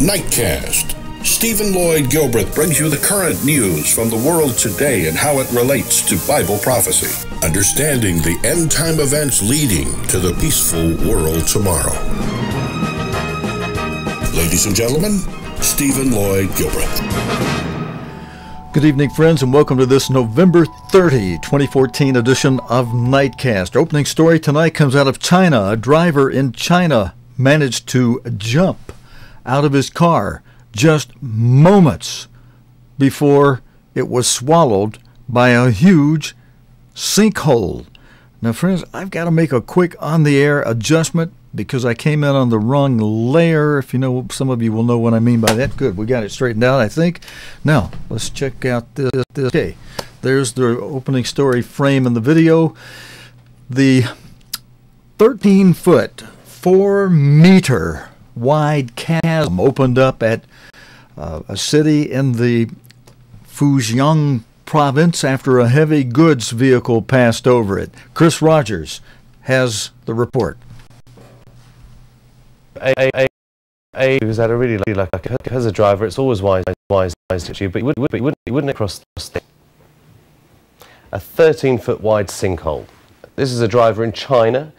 Nightcast. Stephen Lloyd Gilbreth brings you the current news from the world today and how it relates to Bible prophecy. Understanding the end-time events leading to the peaceful world tomorrow. Ladies and gentlemen, Stephen Lloyd Gilbreth. Good evening, friends, and welcome to this November 30, 2014 edition of Nightcast. Opening story tonight comes out of China. A driver in China managed to jump out of his car just moments before it was swallowed by a huge sinkhole. Now, friends, I've got to make a quick on-the-air adjustment because I came in on the wrong layer. If you know, some of you will know what I mean by that. Good, we got it straightened out, I think. Now, let's check out this. Okay, there's the opening story frame in the video. The 13-foot, 4-meter wide chasm opened up at a city in the Fujian province after a heavy goods vehicle passed over it. Chris Rogers has the report. Because I really like as a driver, it's always wise to you, but you wouldn't cross a 13-foot wide sinkhole. This is a driver in China.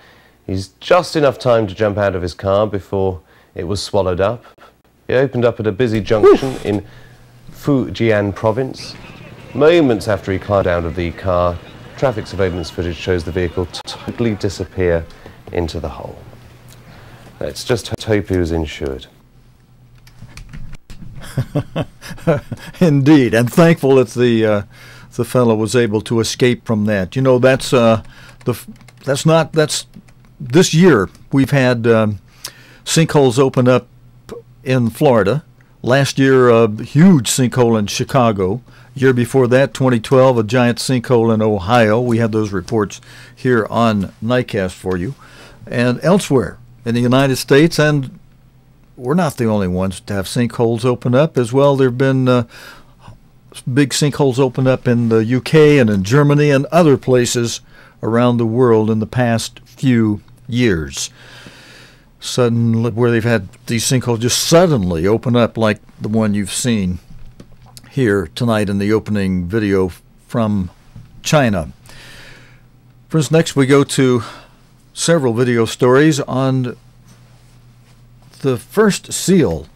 He's just enough time to jump out of his car before it was swallowed up. It opened up at a busy junction in Fujian province. Moments after he climbed out of the car, traffic surveillance footage shows the vehicle totally disappear into the hole. Let's just hope he was insured. Indeed, and thankful that the fellow was able to escape from that. You know, that's this year we've had sinkholes open up in Florida. Last year, a huge sinkhole in Chicago. Year before that, 2012, a giant sinkhole in Ohio. We had those reports here on Nightcast for you. And elsewhere in the United States, and we're not the only ones to have sinkholes open up as well. There have been big sinkholes open up in the UK and in Germany and other places around the world in the past few years. Where they've had these sinkholes just suddenly open up like the one you've seen here tonight in the opening video from China. Friends, next we go to several video stories on the first seal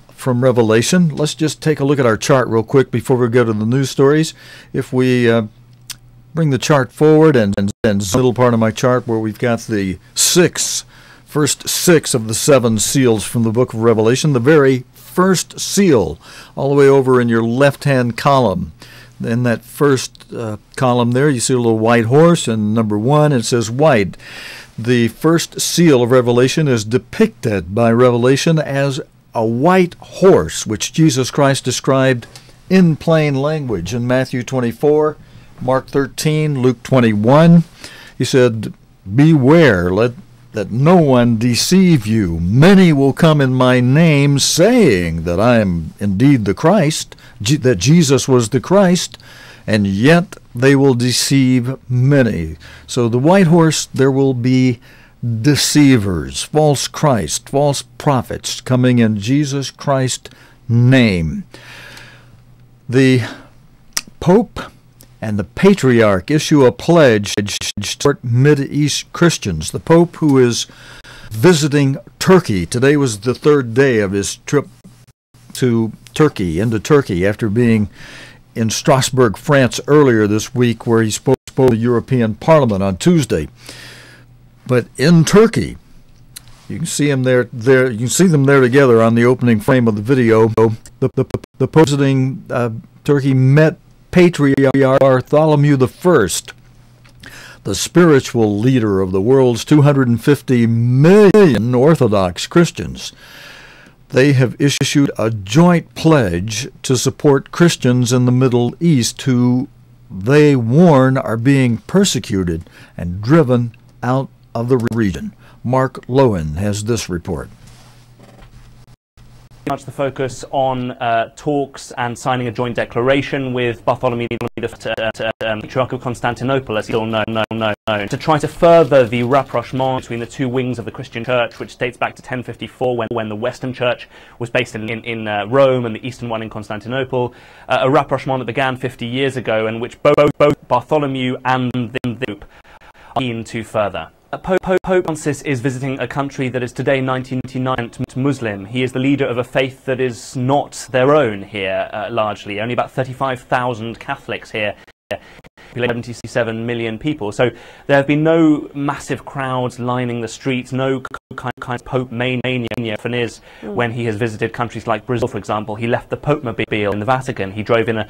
from Revelation. Let's just take a look at our chart real quick before we go to the news stories. If we bring the chart forward and the middle part of my chart where we've got the first six of the 7 seals from the book of Revelation, the very first seal, all the way over in your left-hand column. In that first column there, you see a little white horse, and number 1, it says white. The first seal of Revelation is depicted by Revelation as a white horse, which Jesus Christ described in plain language in Matthew 24, Mark 13, Luke 21. He said, "Beware, that no one deceive you. Many will come in my name, saying that I am indeed the Christ, that Jesus was the Christ, and yet they will deceive many." So the white horse, there will be deceivers, false Christ, false prophets coming in Jesus Christ's name. The Pope and the Patriarch issue a pledge to support Mideast Christians. The Pope, who is visiting Turkey, today was the 3rd day of his trip to Turkey, after being in Strasbourg, France earlier this week, where he spoke to the European Parliament on Tuesday. But in Turkey, you can see him there. You can see them there together on the opening frame of the video. The Pope visiting Turkey met Patriarch Bartholomew I, the spiritual leader of the world's 250 million Orthodox Christians. They have issued a joint pledge to support Christians in the Middle East who they warn are being persecuted and driven out of the region. Mark Lowen has this report. much the focus on talks and signing a joint declaration with Bartholomew the Patriarch of Constantinople, as he's still known, to try to further the rapprochement between the two wings of the Christian Church, which dates back to 1054, when the Western Church was based in Rome and the Eastern one in Constantinople. A rapprochement that began 50 years ago, and which both Bartholomew and the Pope are keen to further. Pope Francis is visiting a country that is today 99% Muslim. He is the leader of a faith that is not their own here, largely. Only about 35,000 Catholics here. 77 million people. So there have been no massive crowds lining the streets, no kind of Pope mania often is when he has visited countries like Brazil, for example. He left the Pope mobile in the Vatican. He drove in a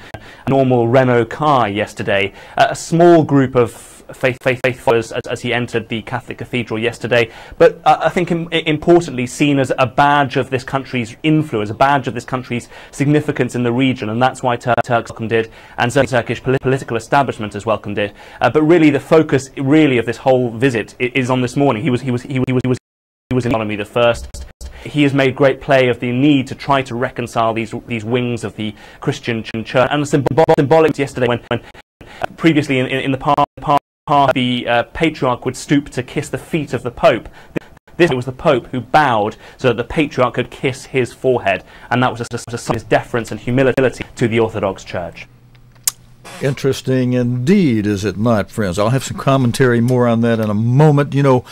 normal Renault car yesterday. A small group of faith followers as he entered the Catholic cathedral yesterday, but I think importantly seen as a badge of this country's influence, a badge of this country's significance in the region, and that's why Turks welcomed it, and certainly Turkish political establishment has welcomed it. But really, the focus really of this whole visit is on this morning. He was in Bartholomew the First. He has made great play of the need to try to reconcile these wings of the Christian Church, and the symbolic yesterday when previously in the past the Patriarch would stoop to kiss the feet of the Pope. This was the Pope who bowed so that the Patriarch could kiss his forehead, and that was a sign of his deference and humility to the Orthodox Church. Interesting indeed, is it not, friends? I'll have some commentary more on that in a moment. You know,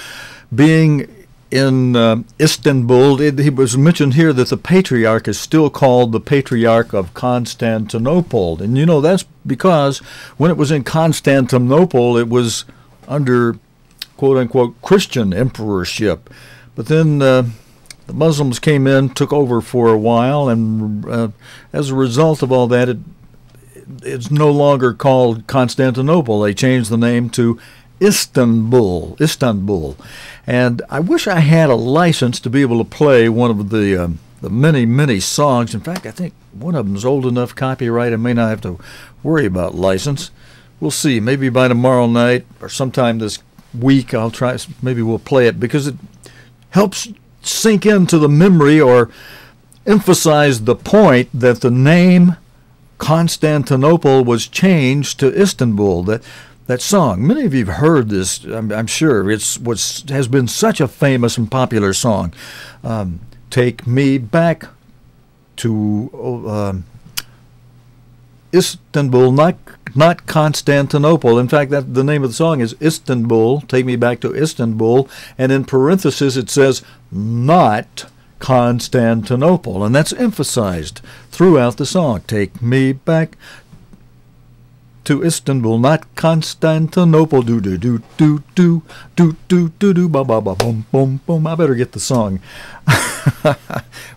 being in Istanbul, it was mentioned here that the Patriarch is still called the Patriarch of Constantinople. And, you know, that's because when it was in Constantinople, it was under, quote-unquote, Christian emperorship. But then the Muslims came in, took over for a while, and as a result of all that, it's no longer called Constantinople. They changed the name to Istanbul. And I wish I had a license to be able to play one of the many songs. In fact, I think one of them is old enough copyright. I may not have to worry about license. We'll see. Maybe by tomorrow night or sometime this week I'll try. Maybe we'll play it because it helps sink into the memory or emphasize the point that the name Constantinople was changed to Istanbul. That song, many of you have heard this, I'm sure. Has been such a famous and popular song. Take me back to Istanbul, not Constantinople. In fact, the name of the song is Istanbul, Take Me Back to Istanbul, and in parentheses it says, not Constantinople, and that's emphasized throughout the song. Take me back to Istanbul, not Constantinople. Do do do do do do do do do ba ba ba boom boom boom. I better get the song.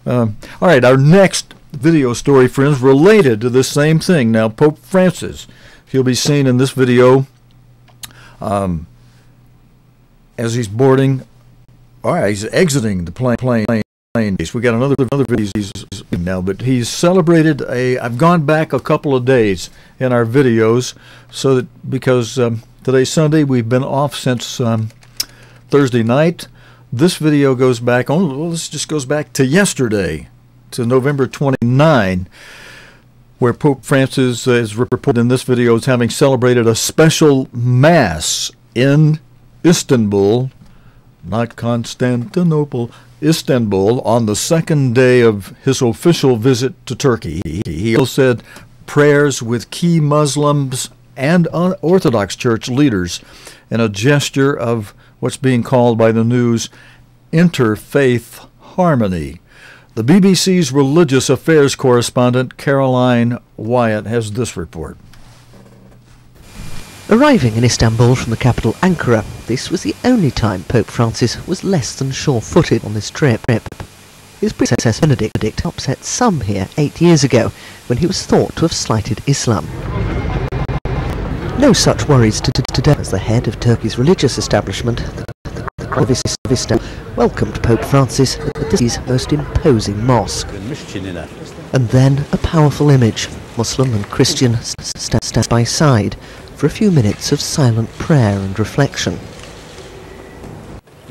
All right, our next video story, friends, related to this same thing. Now, Pope Francis, he'll be seen in this video as he's boarding. All right, he's exiting the plane. We got another video now, but he's celebrated I've gone back a couple of days in our videos, so that because today's Sunday, we've been off since Thursday night. This video goes back this just goes back to yesterday, to November 29, where Pope Francis is reported in this video as having celebrated a special mass in Istanbul, not Constantinople, Istanbul, on the second day of his official visit to Turkey. He also said prayers with key Muslims and Orthodox Church leaders in a gesture of what's being called by the news interfaith harmony. The BBC's religious affairs correspondent Caroline Wyatt has this report. Arriving in Istanbul from the capital Ankara, this was the only time Pope Francis was less than sure-footed on this trip. His predecessor Benedict upset some here 8 years ago, when he was thought to have slighted Islam. No such worries today, as the head of Turkey's religious establishment, the Crown of Istanbul, welcomed Pope Francis at this most imposing mosque. And then a powerful image, Muslim and Christian stand by side, for a few minutes of silent prayer and reflection.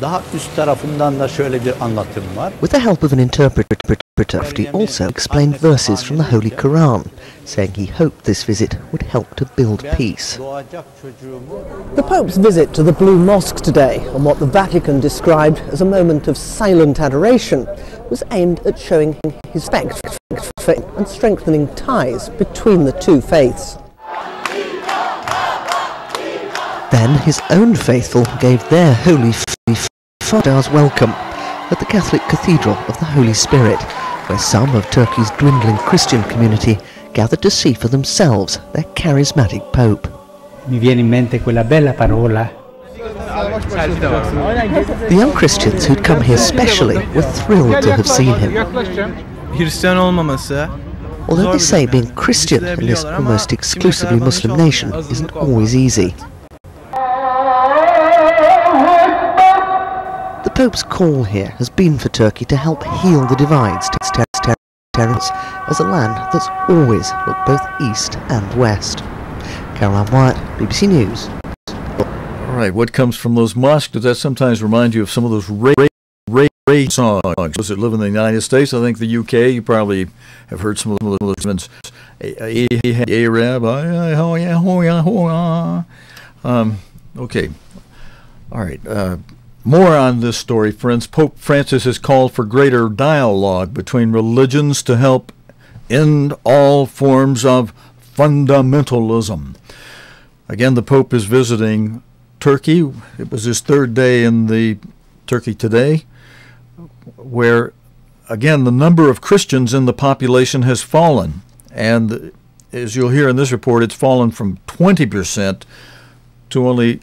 Daha üst tarafından da şöyle bir anlatım var. With the help of an interpreter, he also explained verses from the Holy Quran, saying he hoped this visit would help to build peace. The Pope's visit to the Blue Mosque today, on what the Vatican described as a moment of silent adoration, was aimed at showing his respect for and strengthening ties between the two faiths. Then his own faithful gave their holy father's welcome at the Catholic Cathedral of the Holy Spirit, where some of Turkey's dwindling Christian community gathered to see for themselves their charismatic Pope. Mi viene in mente quella bella parola. The young Christians who'd come here specially were thrilled to have seen him. Hristiyan olmaması. Although they say being Christian in this almost exclusively Muslim nation isn't always easy. The Pope's call here has been for Turkey to help heal the divides to its territories as a land that's always looked both east and west. Caroline Wyatt, BBC News. All right, what comes from those mosques? Does that sometimes remind you of some of those rage songs? Those that live in the United States, I think the UK, you probably have heard some of those ones. Okay, all right. More on this story, friends. Pope Francis has called for greater dialogue between religions to help end all forms of fundamentalism. Again, the Pope is visiting Turkey. It was his third day in the Turkey today, where, again, the number of Christians in the population has fallen. And as you'll hear in this report, it's fallen from 20% to only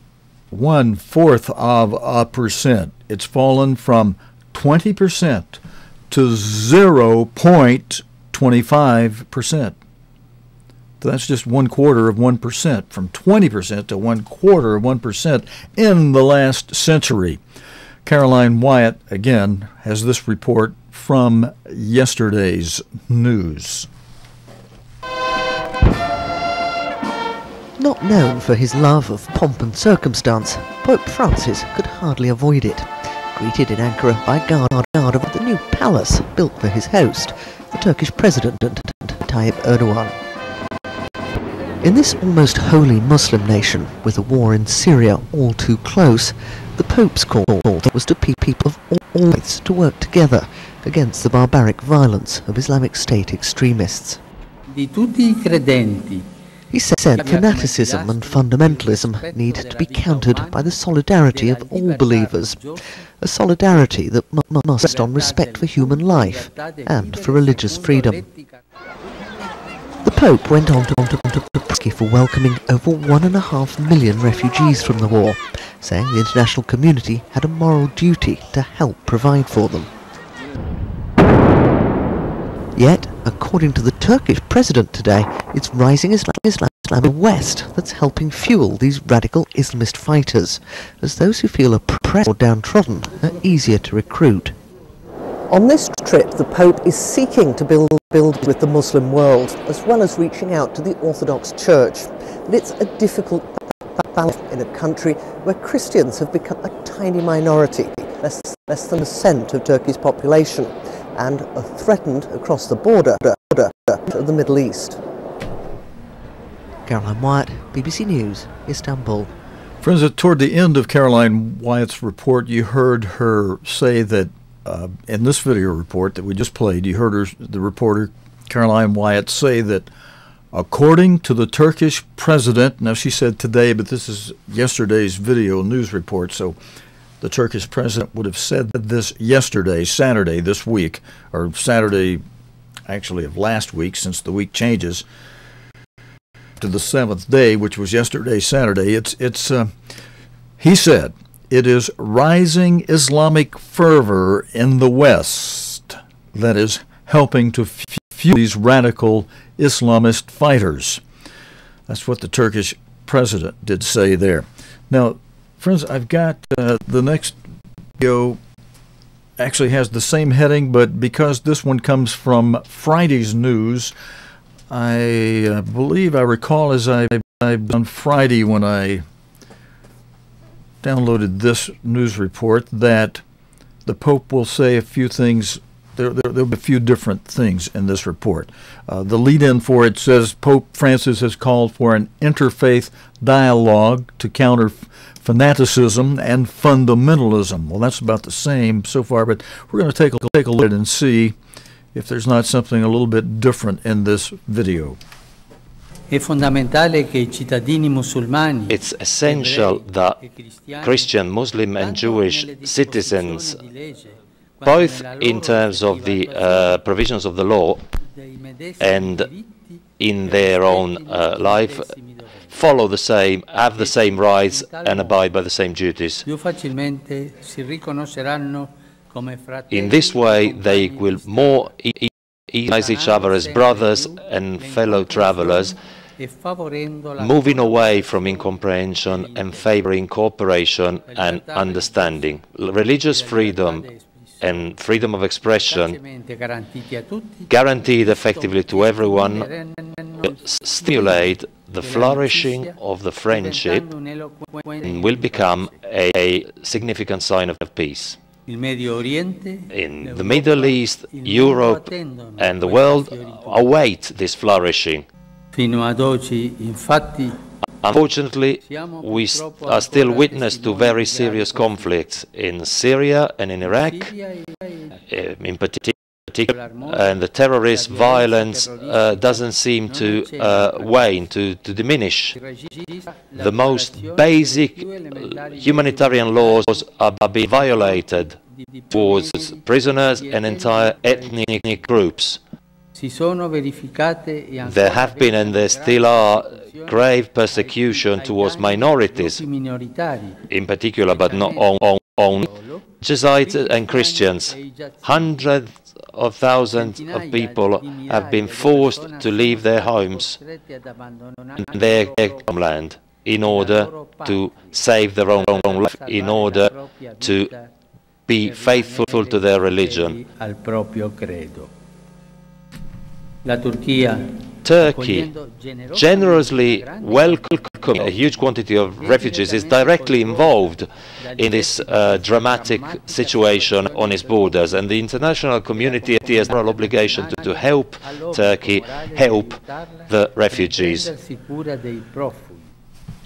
1/4%. It's fallen from 20% to 0.25%. That's just 1/4%, from 20% to 1/4% in the last century. Caroline Wyatt, again, has this report from yesterday's news. Not known for his love of pomp and circumstance, Pope Francis could hardly avoid it. Greeted in Ankara by guard of the new palace built for his host, the Turkish President Tayyip Erdogan. In this almost wholly Muslim nation, with the war in Syria all too close, the Pope's call was to people of all faiths to work together against the barbaric violence of Islamic State extremists. Di tutti I credenti. He said fanaticism and fundamentalism need to be countered by the solidarity of all believers, a solidarity that must rest on respect for human life and for religious freedom. The Pope went on to Mosque for welcoming over 1.5 million refugees from the war, saying the international community had a moral duty to help provide for them. Yet, according to the Turkish president today, it's rising Islam in the West that's helping fuel these radical Islamist fighters, as those who feel oppressed or downtrodden are easier to recruit. On this trip, the Pope is seeking to build with the Muslim world, as well as reaching out to the Orthodox Church. But it's a difficult balance in a country where Christians have become a tiny minority, less than 1% of Turkey's population, and are threatened across the border of the Middle East. Caroline Wyatt, BBC News, Istanbul. Friends, toward the end of Caroline Wyatt's report, you heard her say that in this video report that we just played, you heard the reporter Caroline Wyatt say that according to the Turkish president, now she said today, but this is yesterday's video news report, so the Turkish president would have said this yesterday, Saturday this week, or Saturday actually of last week, since the week changes to the 7th day, which was yesterday, Saturday. He said, it is rising Islamic fervor in the West that is helping to fuel these radical Islamist fighters. That's what the Turkish president did say there. Now, friends, I've got the next video actually has the same heading, but because this one comes from Friday's news, I believe I recall as I've done Friday when I downloaded this news report that the Pope will say a few things. There'll be a few different things in this report. The lead-in for it says Pope Francis has called for an interfaith dialogue to counter fanaticism and fundamentalism. Well, that's about the same so far, but we're going to take a look and see if there's not something a little bit different in this video. It's essential that Christian, Muslim and Jewish citizens, both in terms of the provisions of the law and in their own life, follow the same, have the same rights and abide by the same duties. In this way, they will more recognize each other as brothers and fellow travelers, moving away from incomprehension and favoring cooperation and understanding. Religious freedom and freedom of expression, guaranteed effectively to everyone, will stimulate the flourishing of the friendship and will become a significant sign of peace. In the Middle East, Europe and the world await this flourishing. Unfortunately, we are still witness to very serious conflicts in Syria and in Iraq, in particular, and the terrorist violence doesn't seem to wane, to diminish. The most basic humanitarian laws are being violated towards prisoners and entire ethnic groups. There have been and there still are grave persecution towards minorities, in particular, but not only Jesuits and Christians. Hundreds of thousands of people have been forced to leave their homes and their homeland in order to save their own life, in order to be faithful to their religion. Turkey generously welcoming a huge quantity of refugees, is directly involved in this dramatic situation on its borders, and the international community has a moral obligation to help Turkey help the refugees.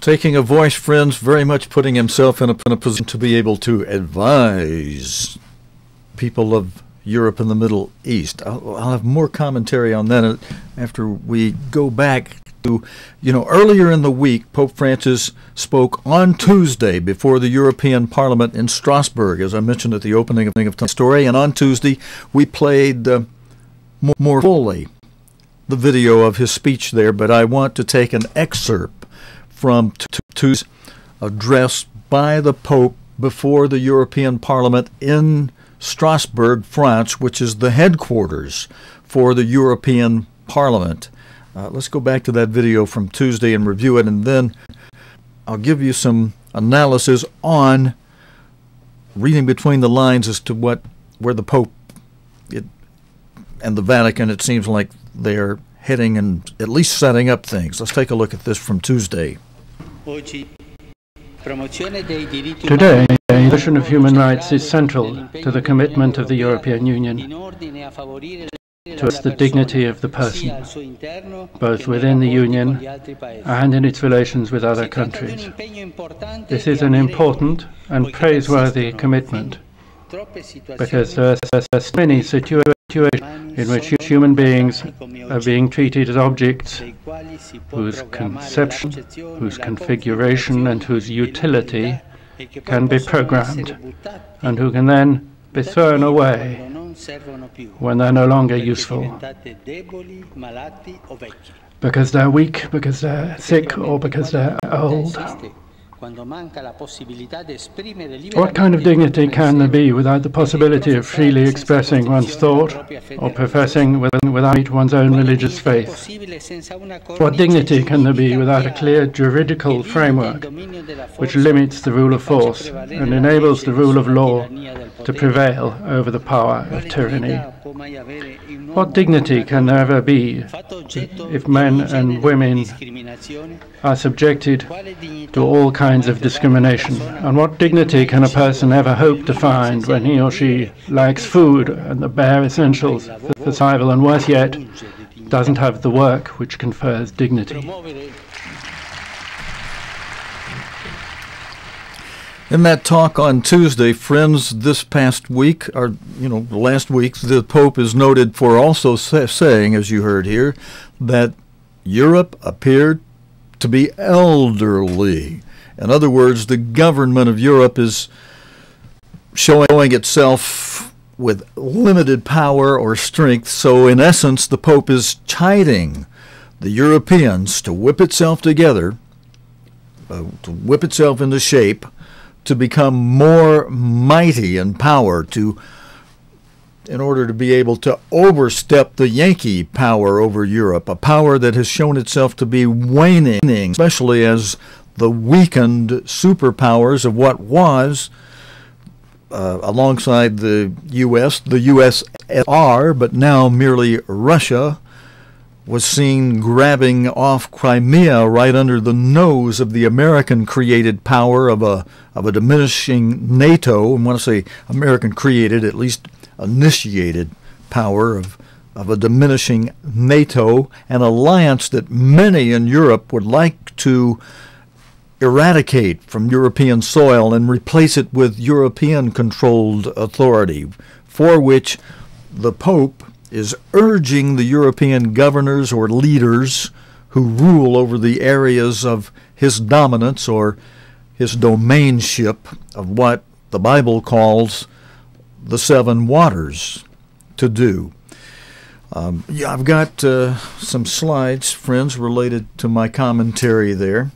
Taking a voice, friends, very much putting himself in a position to be able to advise people of Europe and the Middle East. I'll have more commentary on that after we go back to, earlier in the week, Pope Francis spoke on Tuesday before the European Parliament in Strasbourg, as I mentioned at the opening of the story, and on Tuesday we played more fully the video of his speech there, but I want to take an excerpt from Tuesday's address by the Pope before the European Parliament in Strasbourg, France, which is the headquarters for the European Parliament. Let's go back to that video from Tuesday and review it, and then I'll give you some analysis on reading between the lines as to where the Pope and the Vatican, it seems like they're heading and at least setting up things. Let's take a look at this from Tuesday. Today, the promotion of human rights is central to the commitment of the European Union towards the dignity of the person, both within the Union and in its relations with other countries. This is an important and praiseworthy commitment, because there are many situations in which human beings are being treated as objects whose conception, whose configuration and whose utility can be programmed, and who can then be thrown away when they're no longer useful, because they're weak, because they're sick, or because they're old. What kind of dignity can there be without the possibility of freely expressing one's thought or professing without one's own religious faith? What dignity can there be without a clear juridical framework which limits the rule of force and enables the rule of law to prevail over the power of tyranny? What dignity can there ever be if men and women are subjected to all kinds kinds of discrimination? And what dignity can a person ever hope to find when he or she lacks food and the bare essentials for survival, and worse yet, doesn't have the work which confers dignity? In that talk on Tuesday, friends, this past week, or last week, the Pope is noted for also saying, as you heard here, that Europe appeared to be elderly. In other words, the government of Europe is showing itself with limited power or strength. So in essence, the Pope is chiding the Europeans to whip itself together, to whip itself into shape, to become more mighty in power, in order to be able to overstep the Yankee power over Europe, a power that has shown itself to be waning, especially as the weakened superpowers of what was, alongside the U.S., the USSR, but now merely Russia, was seen grabbing off Crimea right under the nose of the American-created power of a diminishing NATO. And when I say American-created, at least initiated power of a diminishing NATO, an alliance that many in Europe would like to eradicate from European soil and replace it with European-controlled authority, for which the Pope is urging the European governors or leaders who rule over the areas of his dominance or his domainship of what the Bible calls the seven waters to do. I've got some slides, friends, related to my commentary there.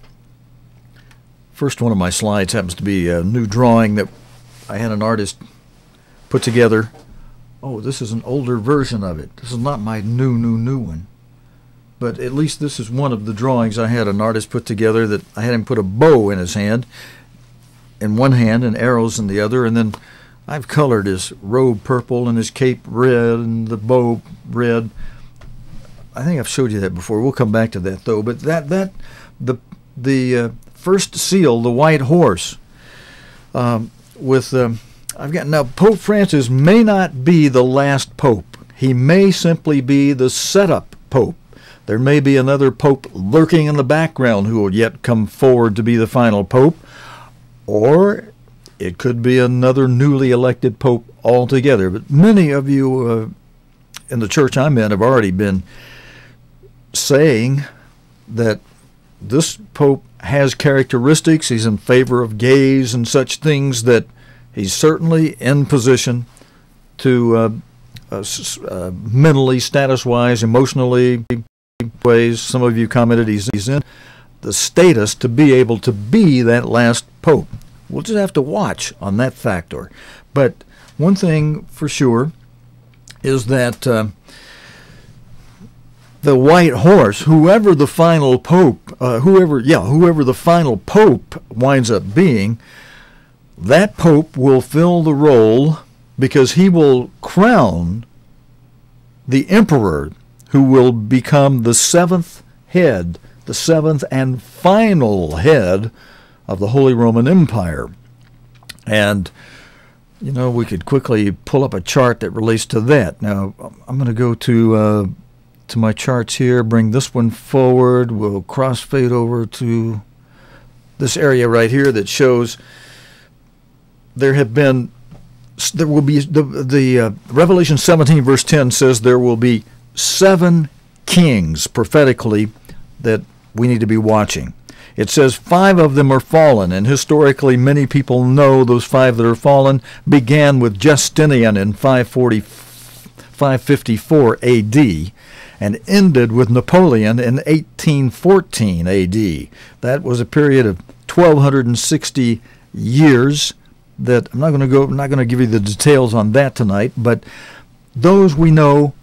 First one of my slides happens to be a new drawing that I had an artist put together. Oh, this is an older version of it. This is not my new one. But at least this is one of the drawings I had an artist put together, that I had him put a bow in his hand, in one hand, and arrows in the other, and then I've colored his robe purple and his cape red and the bow red. I think I've showed you that before. We'll come back to that though. But the first seal, the white horse, I've got now. Pope Francis may not be the last pope. He may simply be the setup pope. There may be another pope lurking in the background who will yet come forward to be the final pope, or it could be another newly elected pope altogether. But many of you in the church I'm in have already been saying that this pope has characteristics. He's in favor of gays and such things, that he's certainly in position to mentally, status-wise, emotionally, ways. Some of you commented he's in the status to be able to be that last pope. We'll just have to watch on that factor. But one thing for sure is that the white horse, whoever the final pope, whoever the final pope winds up being, that pope will fill the role, because he will crown the emperor who will become the seventh head, the seventh and final head of the Holy Roman Empire. And, we could quickly pull up a chart that relates to that. Now, I'm going to go to my charts here, bring this one forward. We'll crossfade over to this area right here that shows there will be, the Revelation 17 verse 10 says there will be 7 kings prophetically that we need to be watching. It says 5 of them are fallen, and historically many people know those 5 that are fallen began with Justinian in 554 AD and ended with Napoleon in 1814 AD. That was a period of 1260 years that I'm not going to give you the details on that tonight, but those we know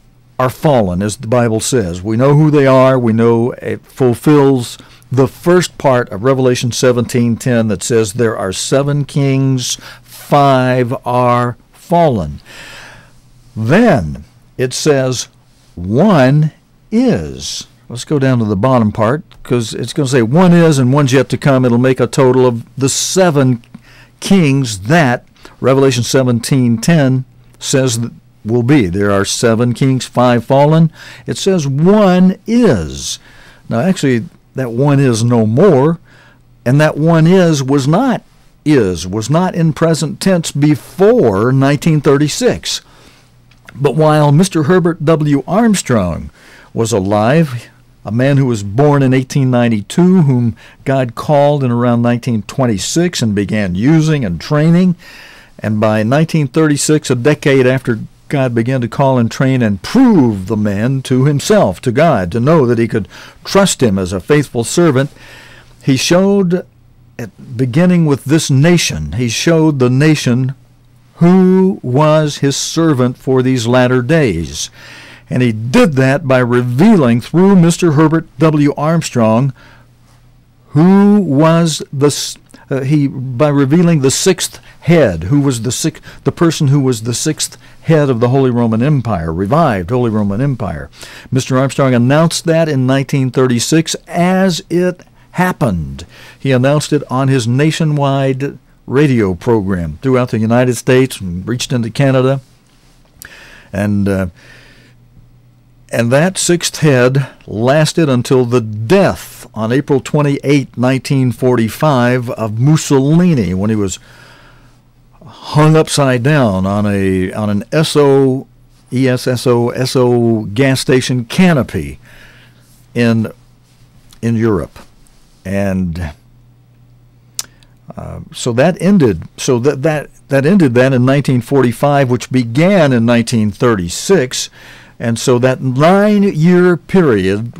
are fallen, as the Bible says. We know who they are. We know it fulfills the first part of Revelation 17:10 that says there are 7 kings, 5 are fallen. Then it says 1 is let's go down to the bottom part, because it's going to say one is and one's yet to come. It'll make a total of the 7 kings that Revelation 17:10 says that will be. There are 7 kings, 5 fallen. It says one is. Now, actually, that one is no more, and that one was not in present tense before 1936. But while Mr. Herbert W. Armstrong was alive, a man who was born in 1892, whom God called in around 1926 and began using and training, and by 1936, a decade after God began to call and train and prove the man to himself, to God, to know that he could trust him as a faithful servant, he showed, beginning with this nation, he showed the nation who was his servant for these latter days. And he did that by revealing through Mr. Herbert W. Armstrong who was by revealing the 6th head, who was the person who was the 6th head of the Holy Roman Empire, revived Holy Roman Empire. Mr. Armstrong announced that in 1936 as it happened. He announced it on his nationwide radio program throughout the United States and reached into Canada. And that 6th head lasted until the death on April 28, 1945 of Mussolini, when he was hung upside down on an SO gas station canopy in Europe. And so that ended. So that ended then in 1945, which began in 1936, and so that 9-year period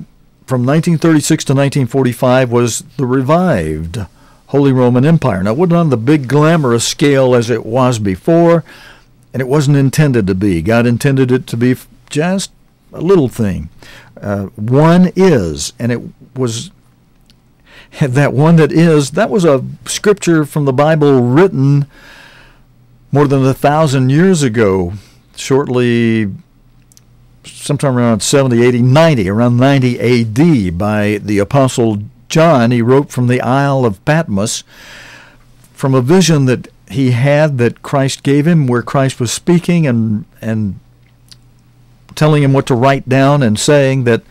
from 1936 to 1945 was the revived Holy Roman Empire. Now, it wasn't on the big glamorous scale as it was before, and it wasn't intended to be. God intended it to be just a little thing. One is, and it was. That one that is, that was a scripture from the Bible written more than 1,000 years ago, shortly, sometime around 70, 80, 90, around 90 A.D. by the Apostle John. He wrote from the Isle of Patmos from a vision that he had that Christ gave him, where Christ was speaking and telling him what to write down and saying that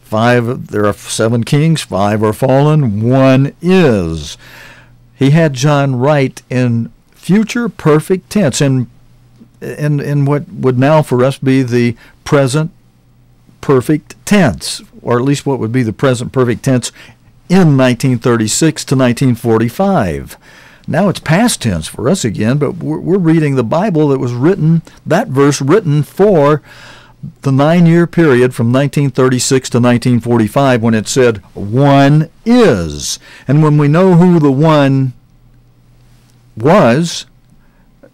there are 7 kings, 5 are fallen, 1 is. He had John write in future perfect tense, in what would now for us be the present perfect tense, or at least what would be the present perfect tense in 1936 to 1945. Now it's past tense for us again, but we're reading the Bible that was written, that verse written for the 9-year period from 1936 to 1945, when it said, one is. And when we know who the one was,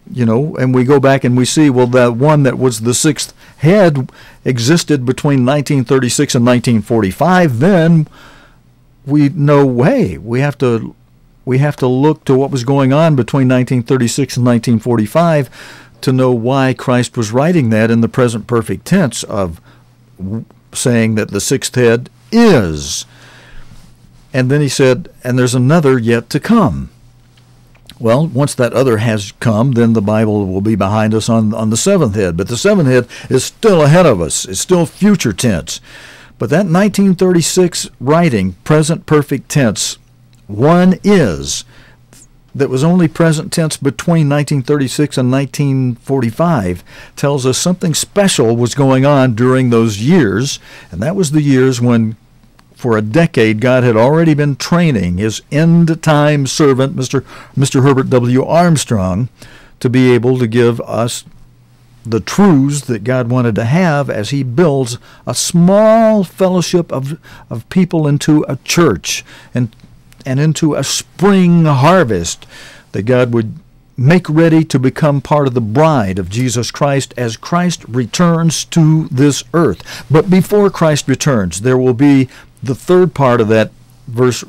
and we go back and we see, well, the one that was the 6th head existed between 1936 and 1945, then we know, hey, we have to look to what was going on between 1936 and 1945 to know why Christ was writing that in the present perfect tense of saying that the 6th head is. And then he said, and there's another yet to come. Well, once that other has come, then the Bible will be behind us on the 7th head. But the 7th head is still ahead of us. It's still future tense. But that 1936 writing, present perfect tense, one is, that was only present tense between 1936 and 1945, tells us something special was going on during those years, and that was the years when, for a decade, God had already been training his end-time servant, Mr. Herbert W. Armstrong, to be able to give us the truths that God wanted to have as he builds a small fellowship of people into a church and into a spring harvest that God would make ready to become part of the bride of Jesus Christ as Christ returns to this earth. But before Christ returns, there will be the third part of that verse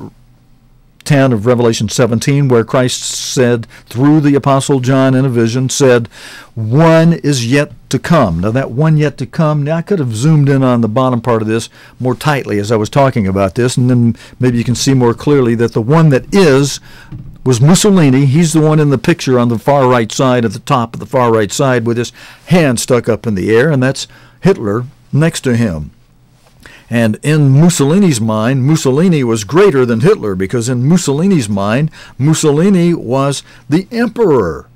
10 of Revelation 17, where Christ said through the Apostle John in a vision, said, one is yet to come. Now that one yet to come, now I could have zoomed in on the bottom part of this more tightly as I was talking about this, and then maybe you can see more clearly that the one that is was Mussolini. He's the one in the picture on the far right side, at the top of the far right side, with his hand stuck up in the air, and that's Hitler next to him. And in Mussolini's mind, Mussolini was greater than Hitler, because in Mussolini's mind, Mussolini was the emperor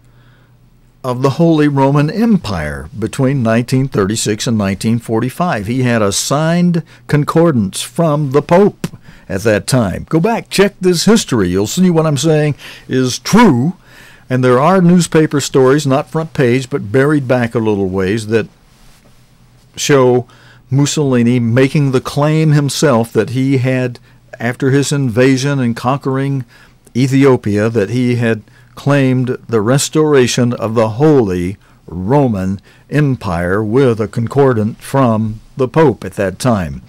of the Holy Roman Empire between 1936 and 1945. He had a signed concordance from the Pope at that time. Go back, check this history. You'll see what I'm saying is true. And there are newspaper stories, not front page, but buried back a little ways, that show Mussolini making the claim himself that he had, after his invasion and conquering Ethiopia, that he had claimed the restoration of the Holy Roman Empire with a concordant from the Pope at that time.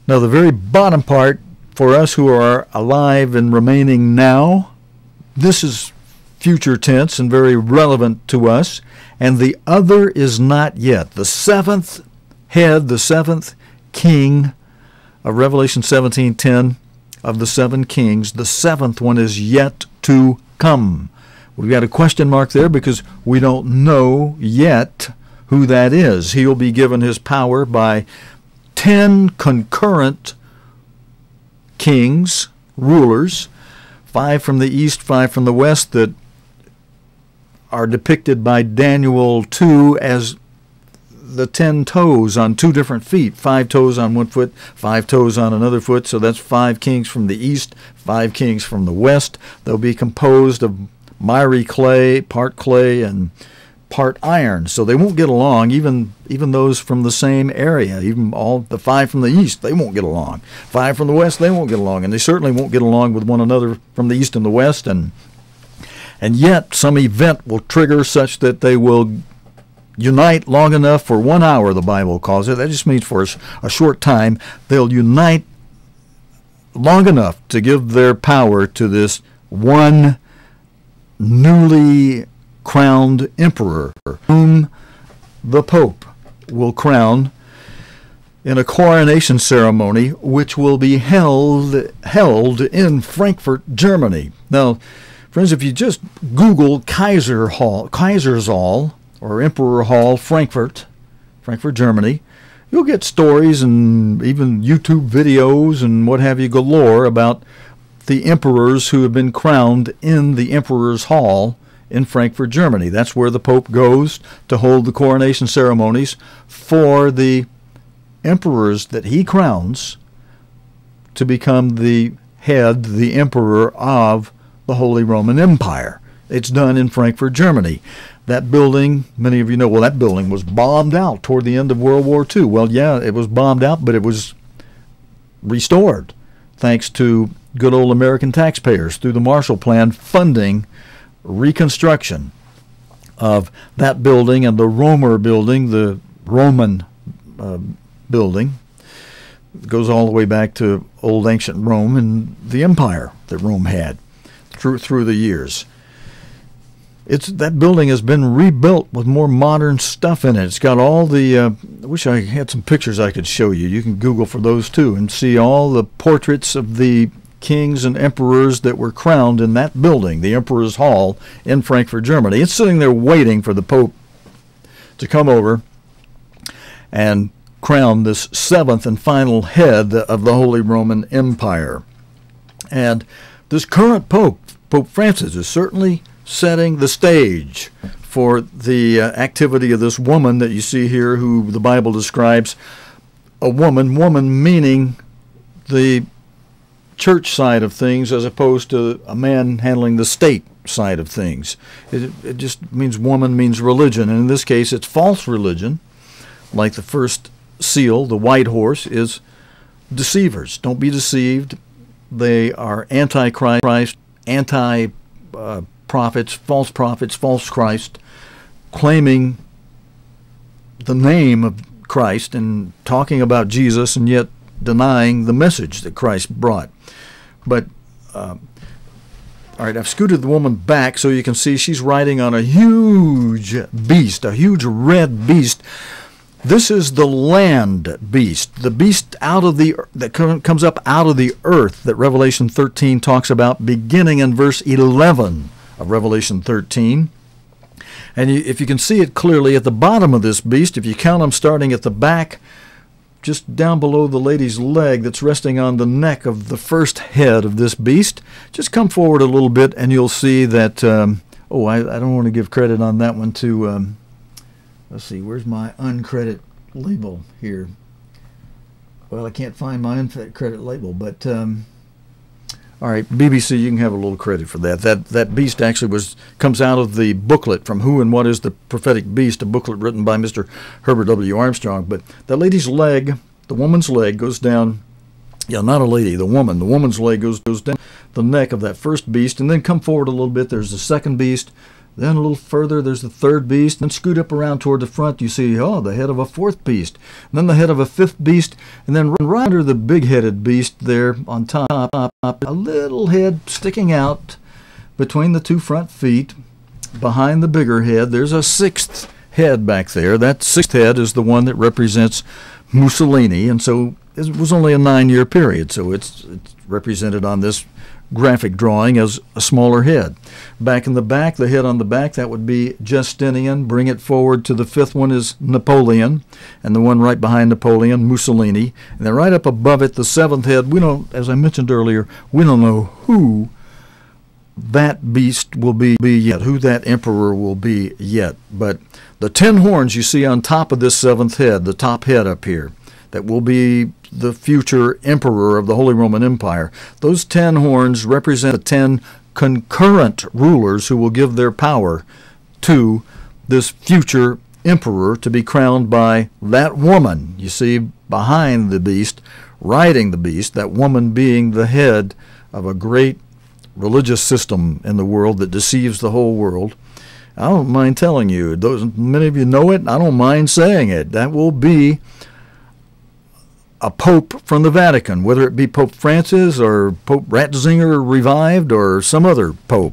Now, the very bottom part, for us who are alive and remaining now, this is future tense and very relevant to us. And the other is not yet. The seventh head, the seventh king of Revelation 17:10 of the seven kings, the seventh one is yet to come. We've got a question mark there because we don't know yet who that is. He'll be given his power by 10 concurrent kings, rulers, 5 from the east, 5 from the west, that are depicted by Daniel 2 as the 10 toes on 2 different feet, 5 toes on one foot, 5 toes on another foot. So that's 5 kings from the east, 5 kings from the west. They'll be composed of miry clay and part iron, so they won't get along. Even those from the same area, even all the 5 from the east, they won't get along. 5 from the west, they won't get along, and they certainly won't get along with one another from the east and the west. And yet some event will trigger such that they will unite long enough for 1 hour, the Bible calls it. That just means for a short time. They'll unite long enough to give their power to this one newly crowned emperor, whom the Pope will crown in a coronation ceremony which will be held in Frankfurt, Germany. Now, friends, if you just Google Kaisersaal, or Emperor Hall, Frankfurt, Germany, you'll get stories and even YouTube videos and what have you galore about the emperors who have been crowned in the Emperor's Hall in Frankfurt, Germany. That's where the Pope goes to hold the coronation ceremonies for the emperors that he crowns to become the head, the emperor of the Holy Roman Empire. It's done in Frankfurt, Germany. That building, many of you know, well, that building was bombed out toward the end of World War II. Well, yeah, it was bombed out, but it was restored thanks to good old American taxpayers through the Marshall Plan funding reconstruction of that building and the Romer building, the Roman building. It goes all the way back to old ancient Rome and the empire that Rome had through the years. That building has been rebuilt with more modern stuff in it. It's got all the, I wish I had some pictures I could show you. You can Google for those too and see all the portraits of the kings and emperors that were crowned in that building, the Emperor's Hall in Frankfurt, Germany. It's sitting there waiting for the Pope to come over and crown this seventh and final head of the Holy Roman Empire. And this current Pope, Pope Francis, is certainly setting the stage for the activity of this woman that you see here, who the Bible describes a woman meaning the church side of things as opposed to a man handling the state side of things. It just means woman means religion, and in this case it's false religion, like the first seal, the white horse, is deceivers. Don't be deceived. They are anti-Christ, anti-prophets, false Christ, claiming the name of Christ and talking about Jesus and yet denying the message that Christ brought. But All right, I've scooted the woman back so you can see she's riding on a huge beast, a huge red beast. This is the land beast, the beast that comes up out of the earth that Revelation 13 talks about, beginning in verse 11 of Revelation 13. And if you can see it clearly, at the bottom of this beast, if you count them starting at the back, just down below the lady's leg that's resting on the neck of the first head of this beast, just come forward a little bit and you'll see that, I don't want to give credit on that one to, let's see, where's my uncredit label here? Well, I can't find my uncredit label, but, all right, BBC, you can have a little credit for that. That beast actually comes out of the booklet from Who and What is the Prophetic Beast, a booklet written by Mr. Herbert W. Armstrong. But that lady's leg, the woman's leg, goes down, not a lady, the woman's leg goes down the neck of that first beast, and then come forward a little bit, there's the second beast, then a little further, there's the third beast, and scoot up around toward the front, you see, the head of a fourth beast, and then the head of a fifth beast, and then right under the big-headed beast there on top, a little head sticking out between the two front feet, behind the bigger head, there's a sixth head back there. That sixth head is the one that represents Mussolini, and so it was only a 9-year period, so it's represented on this graphic drawing as a smaller head. Back in the back, the head on the back, that would be Justinian. Bring it forward to the fifth one is Napoleon, and the one right behind Napoleon, Mussolini. And then right up above it, the seventh head, we don't, as I mentioned earlier, we don't know who that beast will be yet, who that emperor will be yet. But the 10 horns you see on top of this seventh head, the top head up here, that will be the future emperor of the Holy Roman Empire. Those 10 horns represent the 10 concurrent rulers who will give their power to this future emperor to be crowned by that woman. You see behind the beast, riding the beast, that woman being the head of a great religious system in the world that deceives the whole world. I don't mind telling you, many of you know it, I don't mind saying it. That will be a pope from the Vatican, whether it be Pope Francis or Pope Ratzinger revived or some other pope.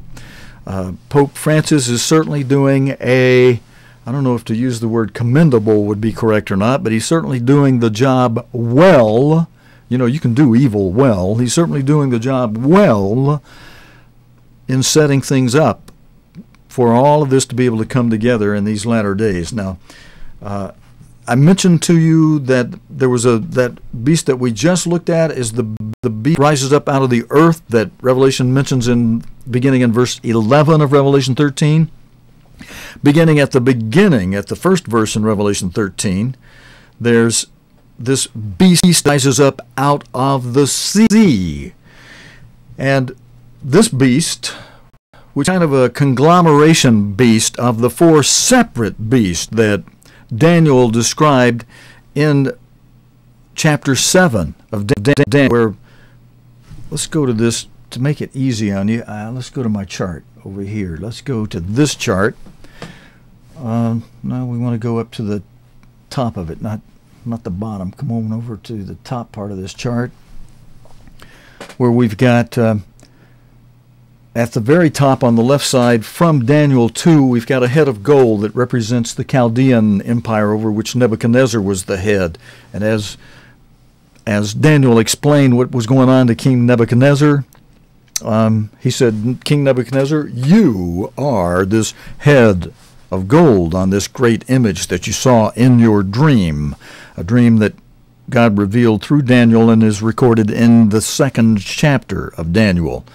Pope Francis is certainly doing I don't know if to use the word commendable would be correct or not, but he's certainly doing the job well. You can do evil well. He's certainly doing the job well in setting things up for all of this to be able to come together in these latter days. Now, I mentioned to you that there was that beast that we just looked at is the beast rises up out of the earth that Revelation mentions beginning in verse 11 of Revelation 13. Beginning at the first verse in Revelation 13, there's this beast rises up out of the sea. And this beast, which is kind of a conglomeration beast of the 4 separate beasts that Daniel described in chapter 7 of Daniel, where, let's go to this to make it easy on you. Let's go to my chart over here. Let's go to this chart. No, we want to go up to the top of it, not the bottom. Come on over to the top part of this chart, where we've got at the very top on the left side from Daniel 2, we've got a head of gold that represents the Chaldean Empire over which Nebuchadnezzar was the head. And as Daniel explained what was going on to King Nebuchadnezzar, he said, King Nebuchadnezzar, you are this head of gold on this great image that you saw in your dream, a dream that God revealed through Daniel and is recorded in the 2nd chapter of Daniel.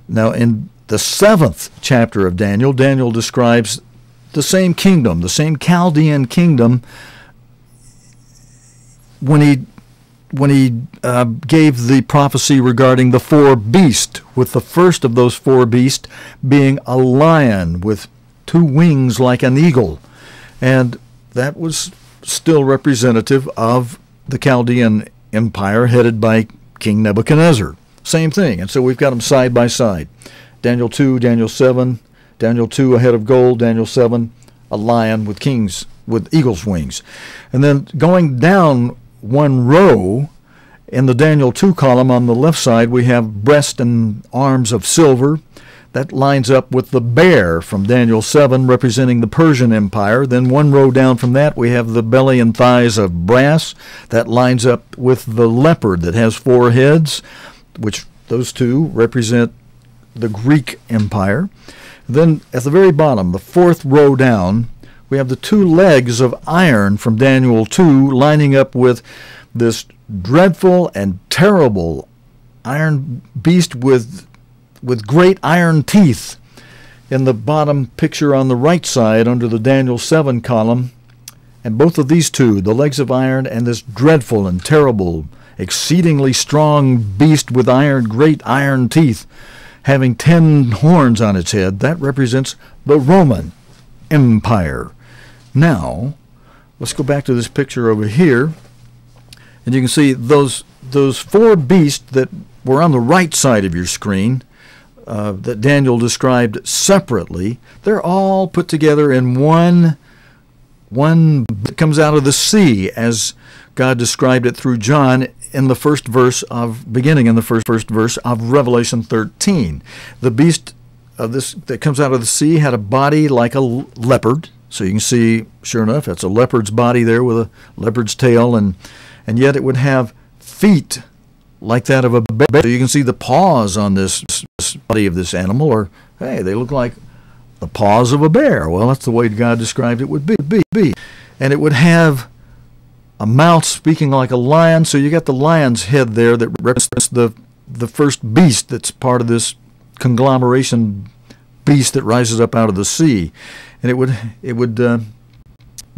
Now, in the 7th chapter of Daniel, Daniel describes the same kingdom, the same Chaldean kingdom, when he gave the prophecy regarding the 4 beasts, with the first of those 4 beasts being a lion with 2 wings like an eagle. And that was still representative of the Chaldean Empire headed by King Nebuchadnezzar. Same thing. And so we've got them side by side. Daniel 2, Daniel 7, Daniel 2, a head of gold, Daniel 7, a lion with eagle's wings. And then going down one row In the Daniel 2 column on the left side, we have breast and arms of silver. That lines up with the bear from Daniel 7, representing the Persian Empire. Then one row down from that, we have the belly and thighs of brass. That lines up with the leopard that has 4 heads, which those two represent the Greek Empire. Then at the very bottom, the 4th row down, we have the 2 legs of iron from Daniel 2 lining up with this dreadful and terrible iron beast with great iron teeth. In the bottom picture on the right side under the Daniel 7 column, and both of these two, the legs of iron and this dreadful and terrible, exceedingly strong beast with great iron teeth, having 10 horns on its head, that represents the Roman Empire. Now, let's go back to this picture over here, and you can see those 4 beasts that were on the right side of your screen, that Daniel described separately. They're all put together in one that comes out of the sea, as God described it through John in the first verse beginning in the first verse of Revelation 13. The beast of this that comes out of the sea had a body like a leopard. So you can see, sure enough, that's a leopard's body there with a leopard's tail, and yet it would have feet like that of a bear. So you can see the paws on this body of this animal, or hey, they look like the paws of a bear. Well, that's the way God described it would be. And it would have a mouth speaking like a lion. So you got the lion's head there that represents the first beast that's part of this conglomeration beast that rises up out of the sea. And it would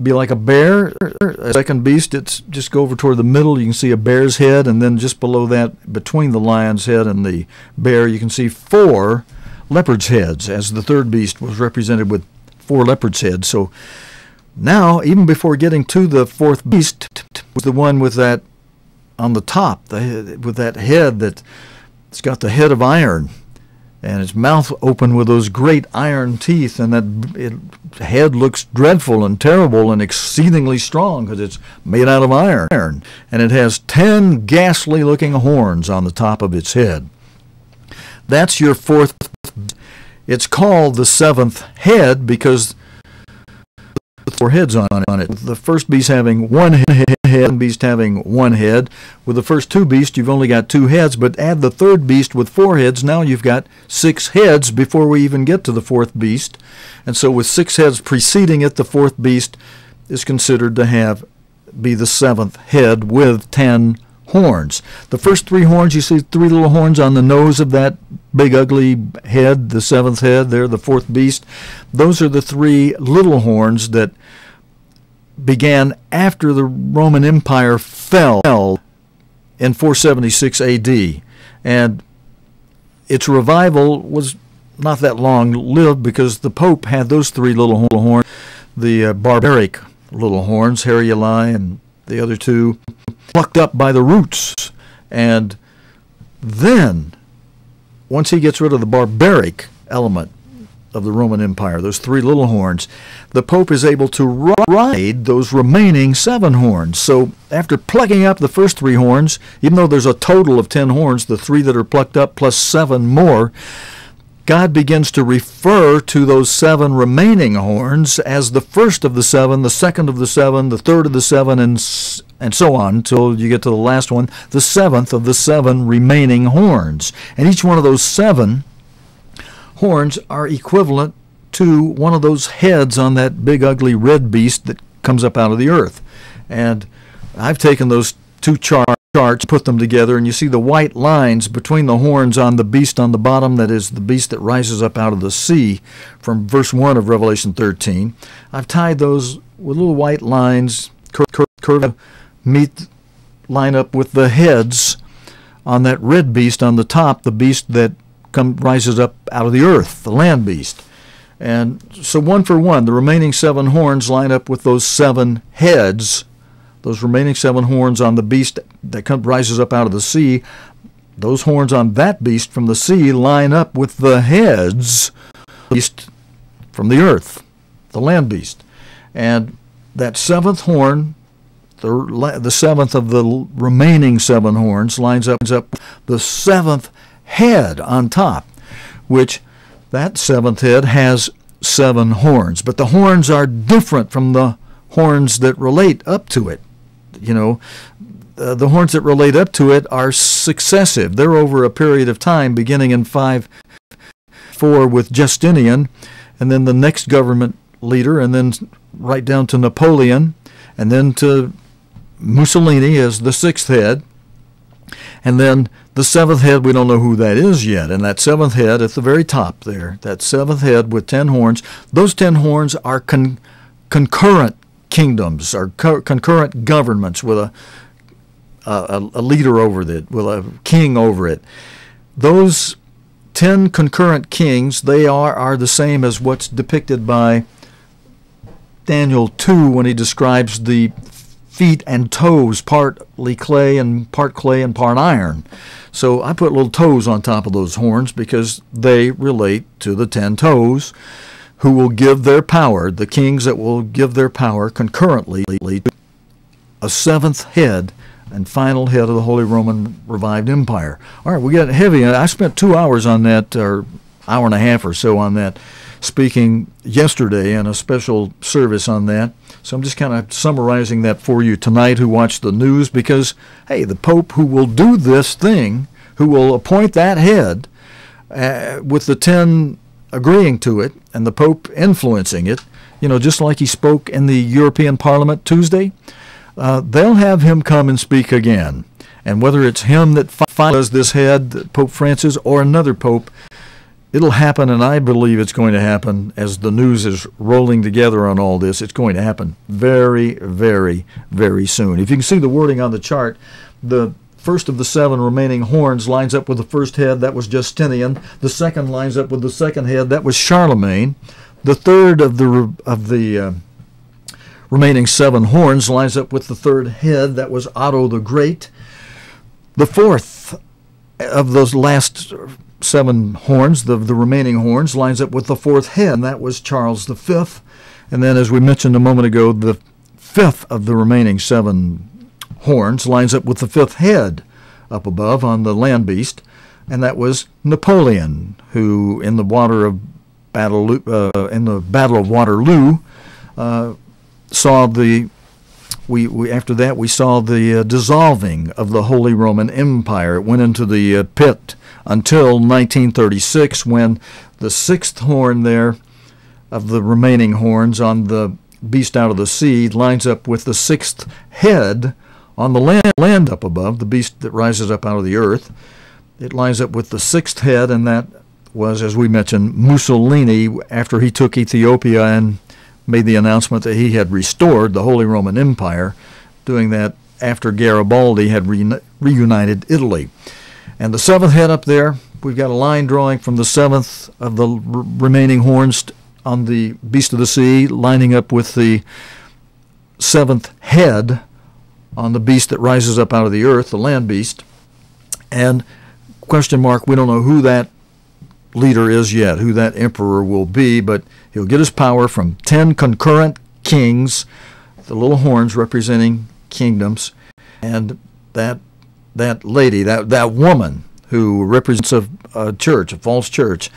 be like a bear. A second beast, it's just go over toward the middle, you can see a bear's head, and then just below that, between the lion's head and the bear, you can see 4 leopard's heads, as the third beast was represented with 4 leopard's heads. So now, even before getting to the 4th beast, was the one with that on the top, with that head it's got the head of iron, and its mouth open with those great iron teeth, and that head looks dreadful and terrible and exceedingly strong because it's made out of iron. And it has 10 ghastly-looking horns on the top of its head. That's your 4th. It's called the 7th head because 4 heads on it. The first beast having 1 head, the beast having 1 head. With the first 2 beasts, you've only got 2 heads, but add the 3rd beast with 4 heads, now you've got 6 heads before we even get to the 4th beast. And so with 6 heads preceding it, the 4th beast is considered to be the 7th head with 10 horns. The first 3 horns, you see 3 little horns on the nose of that big ugly head, the 7th head there, the 4th beast. Those are the 3 little horns that began after the Roman Empire fell in 476 AD. And its revival was not that long-lived because the Pope had those 3 little horns, the barbaric little horns, Heriuli and the other 2, plucked up by the roots. And then, once he gets rid of the barbaric element of the Roman Empire, those 3 little horns, the Pope is able to ride those remaining 7 horns. So after plucking up the first 3 horns, even though there's a total of 10 horns, the 3 that are plucked up plus 7 more, God begins to refer to those 7 remaining horns as the first of the 7, the second of the 7, the third of the 7, and so on until you get to the last one, the 7th of the 7 remaining horns. And each one of those 7 horns are equivalent to one of those heads on that big ugly red beast that comes up out of the earth. And I've taken those 2 charts, put them together, and you see the white lines between the horns on the beast on the bottom, that is the beast that rises up out of the sea from verse 1 of Revelation 13. I've tied those with little white lines, curve line up with the heads on that red beast on the top, the beast that rises up out of the earth, the land beast. And so one for one, the remaining 7 horns line up with those 7 heads. Those remaining 7 horns on the beast that rises up out of the sea, those horns on that beast from the sea line up with the heads of the beast from the earth, the land beast. And that 7th horn the seventh of the remaining 7 horns lines up the 7th head on top, which that 7th head has 7 horns. But the horns are different from the horns that relate up to it. You know, the horns that relate up to it are successive. They're over a period of time, beginning in 504 with Justinian, and then the next government leader, and then right down to Napoleon, and then to Mussolini as the 6th head. And then the 7th head, we don't know who that is yet. And that 7th head at the very top there, that 7th head with 10 horns, those 10 horns are concurrent kingdoms, or concurrent governments with a leader over it, with a king over it. Those 10 concurrent kings, they are the same as what's depicted by Daniel 2 when he describes the feet and toes, partly clay and part iron. So I put little toes on top of those horns because they relate to the 10 toes who will give their power, the kings that will give their power concurrently to a 7th head and final head of the Holy Roman Revived Empire. All right, we got heavy. I spent 2 hours on that, or hour and a half or so on that, speaking yesterday in a special service on that. So I'm just kind of summarizing that for you tonight who watch the news, because, hey, the Pope who will do this thing, who will appoint that head with the 10 agreeing to it and the Pope influencing it, you know, just like he spoke in the European Parliament Tuesday, they'll have him come and speak again. And whether it's him that does this head, Pope Francis, or another pope, it'll happen, and I believe it's going to happen as the news is rolling together on all this. It's going to happen very, very, very soon. If you can see the wording on the chart, the first of the 7 remaining horns lines up with the first head. That was Justinian. The second lines up with the second head. That was Charlemagne. The third of the remaining 7 horns lines up with the third head. That was Otto the Great. The fourth of those last 7 horns, the remaining horns, lines up with the 4th head, and that was Charles V. And then, as we mentioned a moment ago, the 5th of the remaining 7 horns lines up with the 5th head up above on the land beast, and that was Napoleon, who in the Battle of Waterloo saw the after that we saw the dissolving of the Holy Roman Empire. It went into the pit until 1936, when the 6th horn there of the remaining horns on the beast out of the sea lines up with the 6th head on the land up above, the beast that rises up out of the earth. It lines up with the 6th head, and that was, as we mentioned, Mussolini, after he took Ethiopia and made the announcement that he had restored the Holy Roman Empire, doing that after Garibaldi had reunited Italy. And the 7th head up there, we've got a line drawing from the 7th of the remaining horns on the beast of the sea, lining up with the 7th head on the beast that rises up out of the earth, the land beast. And question mark, we don't know who that leader is yet, who that emperor will be, but he'll get his power from 10 concurrent kings, the little horns representing kingdoms, and that lady, that woman who represents a church, a false church,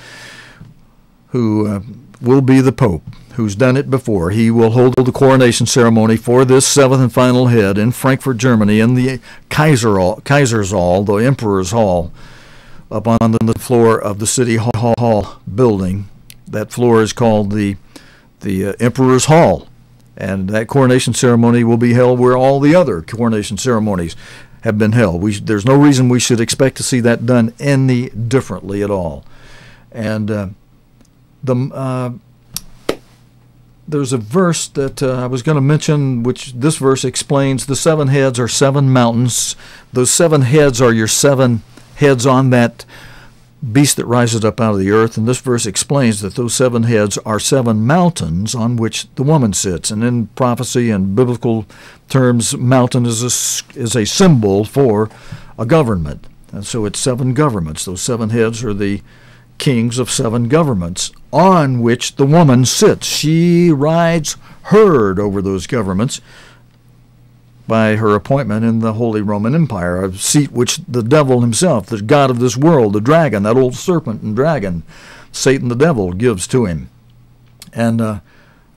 who will be the Pope, who's done it before. He will hold the coronation ceremony for this 7th and final head in Frankfurt, Germany, in the Kaisersaal, the Emperor's Hall, up on the floor of the City Hall building. That floor is called the Emperor's Hall, and that coronation ceremony will be held where all the other coronation ceremonies have been held. There's no reason we should expect to see that done any differently at all. And there's a verse that I was going to mention, which this verse explains. The 7 heads are 7 mountains. Those 7 heads are your 7 heads on that beast that rises up out of the earth, and this verse explains that those 7 heads are 7 mountains on which the woman sits. And in prophecy and biblical terms, mountain is a symbol for a government, and so it's 7 governments. Those 7 heads are the kings of 7 governments on which the woman sits. She rides herd over those governments, by her appointment in the Holy Roman Empire, a seat which the devil himself, the god of this world, the dragon, that old serpent and dragon, Satan the devil, gives to him. And I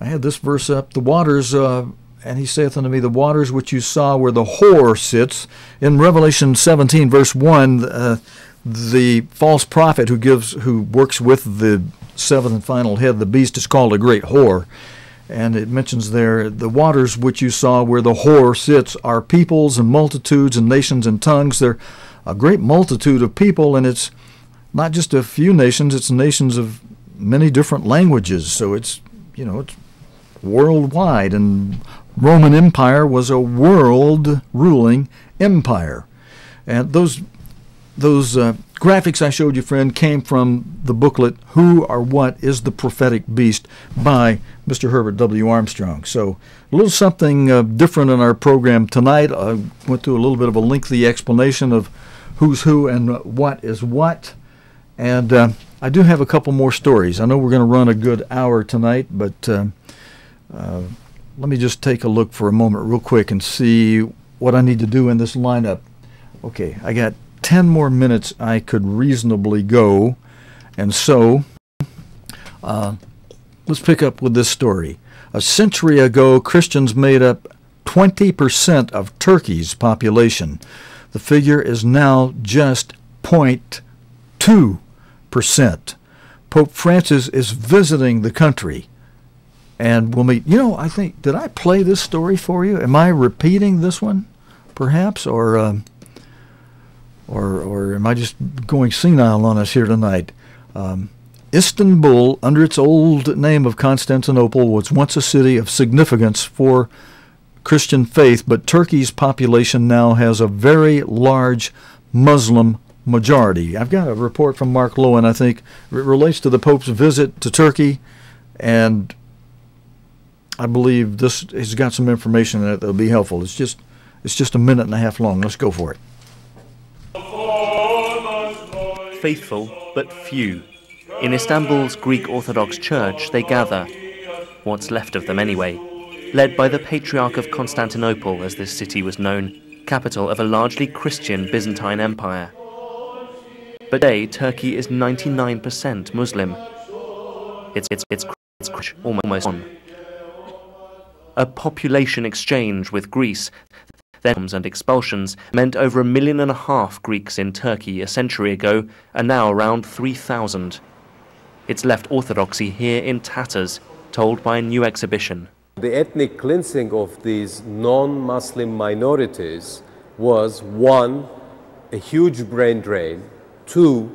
had this verse up, the waters, and he saith unto me, the waters which you saw where the whore sits. In Revelation 17, verse 1, the false prophet who works with the seventh and final head, the beast, is called a great whore. And it mentions there, the waters which you saw where the whore sits are peoples and multitudes and nations and tongues. They're a great multitude of people, and it's not just a few nations, it's nations of many different languages. So it's, it's worldwide. And Roman Empire was a world-ruling empire. And those graphics I showed you, friend, came from the booklet, Who or What is the Prophetic Beast, by Mr. Herbert W. Armstrong. So a little something different in our program tonight. I went through a little bit of a lengthy explanation of who's who and what is what. And I do have a couple more stories. I know we're going to run a good hour tonight, but let me just take a look for a moment real quick and see what I need to do in this lineup. Okay, I got 10 more minutes I could reasonably go, and so let's pick up with this story. A century ago, Christians made up 20% of Turkey's population. The figure is now just 0.2%. Pope Francis is visiting the country, and we'll meet. I think, did I play this story for you? Am I repeating this one, perhaps, or am I just going senile on us here tonight? Istanbul, under its old name of Constantinople, was once a city of significance for Christian faith, but Turkey's population now has a very large Muslim majority. I've got a report from Mark Lowen, I think, it relates to the Pope's visit to Turkey, and I believe this has got some information in it that will be helpful. It's just a minute and a half long. Let's go for it. Faithful, but few. In Istanbul's Greek Orthodox Church, they gather, what's left of them anyway, led by the Patriarch of Constantinople, as this city was known, capital of a largely Christian Byzantine Empire. But today, Turkey is 99% Muslim. It's almost on. A population exchange with Greece, and expulsions meant over 1.5 million Greeks in Turkey a century ago, and now around 3,000. It's left orthodoxy here in tatters, told by a new exhibition. The ethnic cleansing of these non-Muslim minorities was, 1, a huge brain drain, 2,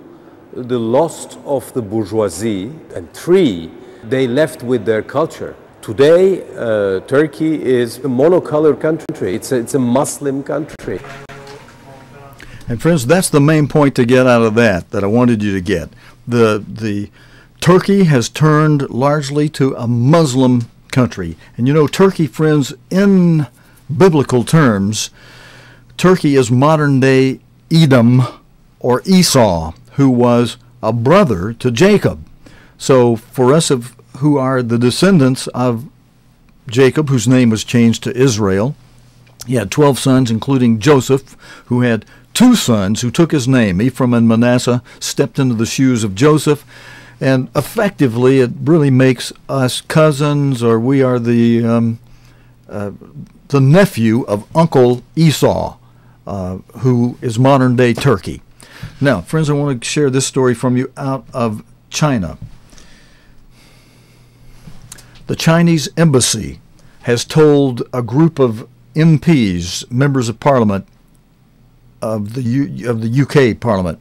the loss of the bourgeoisie, and 3, they left with their culture. Today, Turkey is a monocolor country. It's a Muslim country. And friends, that's the main point to get out of that I wanted you to get. The Turkey has turned largely to a Muslim country. And Turkey, friends, in biblical terms, Turkey is modern-day Edom or Esau, who was a brother to Jacob. So for us who are the descendants of Jacob, whose name was changed to Israel, he had 12 sons, including Joseph, who had 2 sons who took his name. Ephraim and Manasseh stepped into the shoes of Joseph, and effectively it really makes us cousins, or we are the nephew of Uncle Esau, who is modern-day Turkey. Now, friends, I want to share this story from you out of China. The Chinese embassy has told a group of MPs, members of Parliament, of the UK Parliament,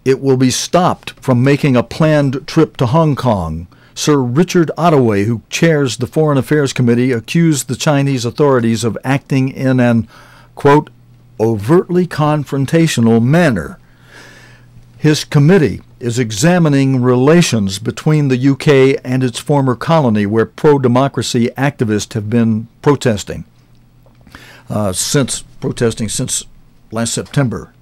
it will be stopped from making a planned trip to Hong Kong. Sir Richard Ottaway, who chairs the Foreign Affairs Committee, accused the Chinese authorities of acting in an, quote, overtly confrontational manner. His committee is examining relations between the UK and its former colony, where pro-democracy activists have been protesting since last September.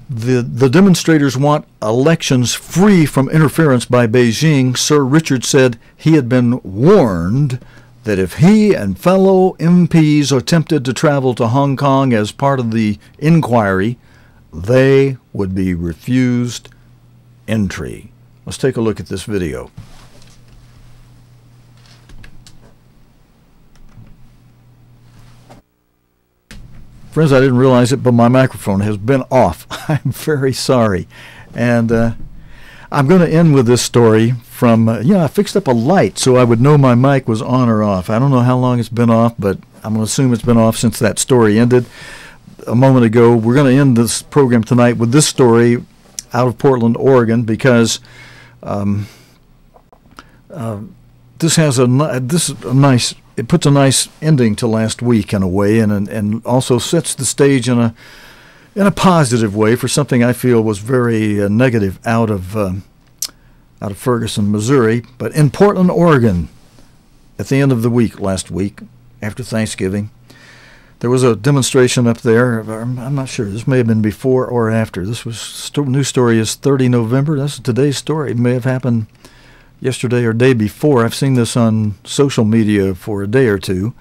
The demonstrators want elections free from interference by Beijing. Sir Richard said he had been warned that if he and fellow MPs attempted to travel to Hong Kong as part of the inquiry, they would be refused entry. Let's take a look at this video. Friends, I didn't realize it, but my microphone has been off. I'm very sorry. And I'm going to end with this story from, I fixed up a light so I would know my mic was on or off. I don't know how long it's been off, but I'm going to assume it's been off since that story ended a moment ago. We're going to end this program tonight with this story out of Portland, Oregon, because this has it puts a nice ending to last week in a way, and also sets the stage in a positive way for something I feel was very negative out of Ferguson, Missouri. But in Portland, Oregon, at the end of the week last week, after Thanksgiving, there was a demonstration up there. I'm not sure. This may have been before or after. This was new story is 30 November. That's today's story. It may have happened yesterday or day before. I've seen this on social media for a day or two.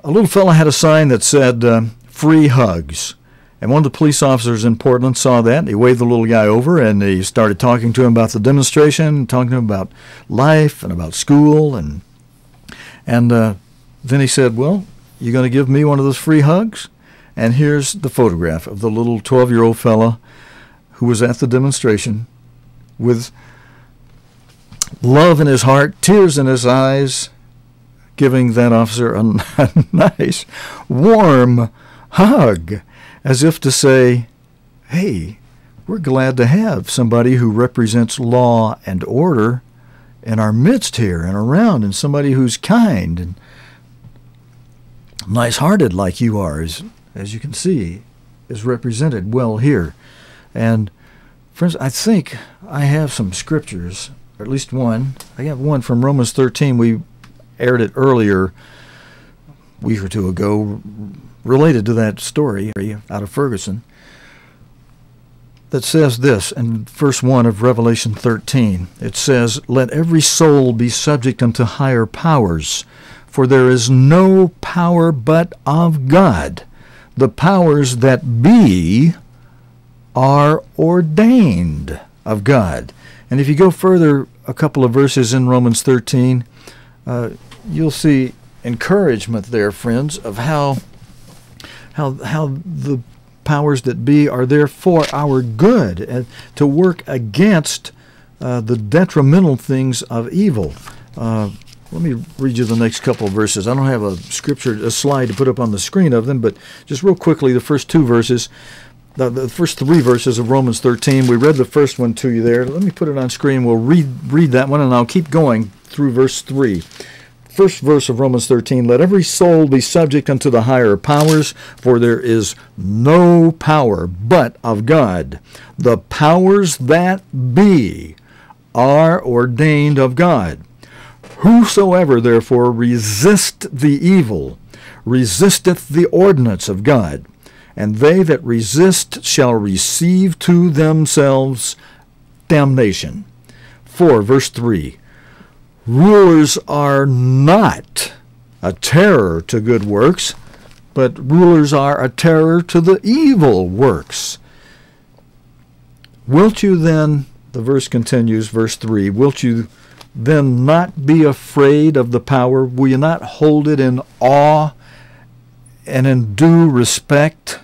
A little fella had a sign that said, free hugs. And one of the police officers in Portland saw that, and he waved the little guy over, and he started talking to him about the demonstration, talking to him about life and about school. And then he said, well, you going to give me one of those free hugs? And here's the photograph of the little 12-year-old fella who was at the demonstration with love in his heart, tears in his eyes, giving that officer a nice, warm hug, as if to say, hey, we're glad to have somebody who represents law and order in our midst here and around, and somebody who's kind and nice-hearted like you are, as you can see, is represented well here. And friends, I think I have some scriptures, or at least one. I have one from Romans 13. We aired it earlier, a week or two ago, related to that story out of Ferguson, that says this in verse 1 of Revelation 13. It says, let every soul be subject unto higher powers, for there is no power but of God. The powers that be are ordained of God. And if you go further a couple of verses in Romans 13, you'll see encouragement there, friends, of how the powers that be are there for our good, and to work against the detrimental things of evil. Let me read you the next couple of verses. I don't have a slide to put up on the screen of them, but just real quickly, the first two verses, the first three verses of Romans 13. We read the first one to you there. Let me put it on screen. We'll read that one, and I'll keep going through verse 3. First verse of Romans 13, let every soul be subject unto the higher powers, for there is no power but of God. The powers that be are ordained of God. Whosoever therefore resist the evil, resisteth the ordinance of God, and they that resist shall receive to themselves damnation. 4, verse 3, rulers are not a terror to good works, but rulers are a terror to the evil works. Wilt you then, the verse continues, verse 3, wilt you then not be afraid of the power? Will you not hold it in awe and in due respect?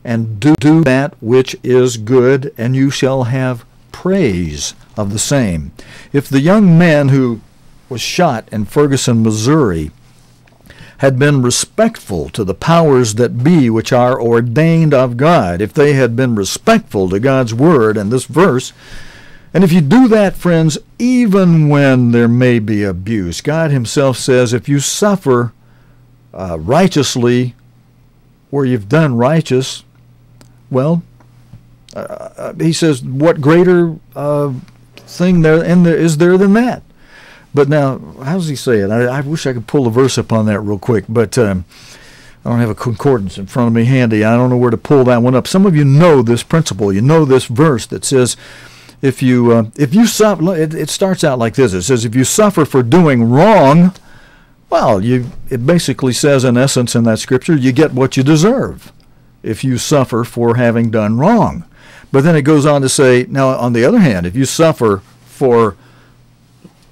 And do that which is good, and you shall have praise of the same. If the young man who was shot in Ferguson, Missouri, had been respectful to the powers that be which are ordained of God, if they had been respectful to God's word and this verse, and if you do that, friends, even when there may be abuse, God himself says if you suffer righteously where you've done righteous, well, he says, what greater thing is there than that? But now, how does he say it? I wish I could pull the verse up on that real quick, but I don't have a concordance in front of me handy. I don't know where to pull that one up. Some of you know this principle. You know this verse that says, if you suffer, it starts out like this. It says, if you suffer for doing wrong, well, it basically says, in essence, in that scripture, you get what you deserve if you suffer for having done wrong. But then it goes on to say, now, on the other hand, if you suffer for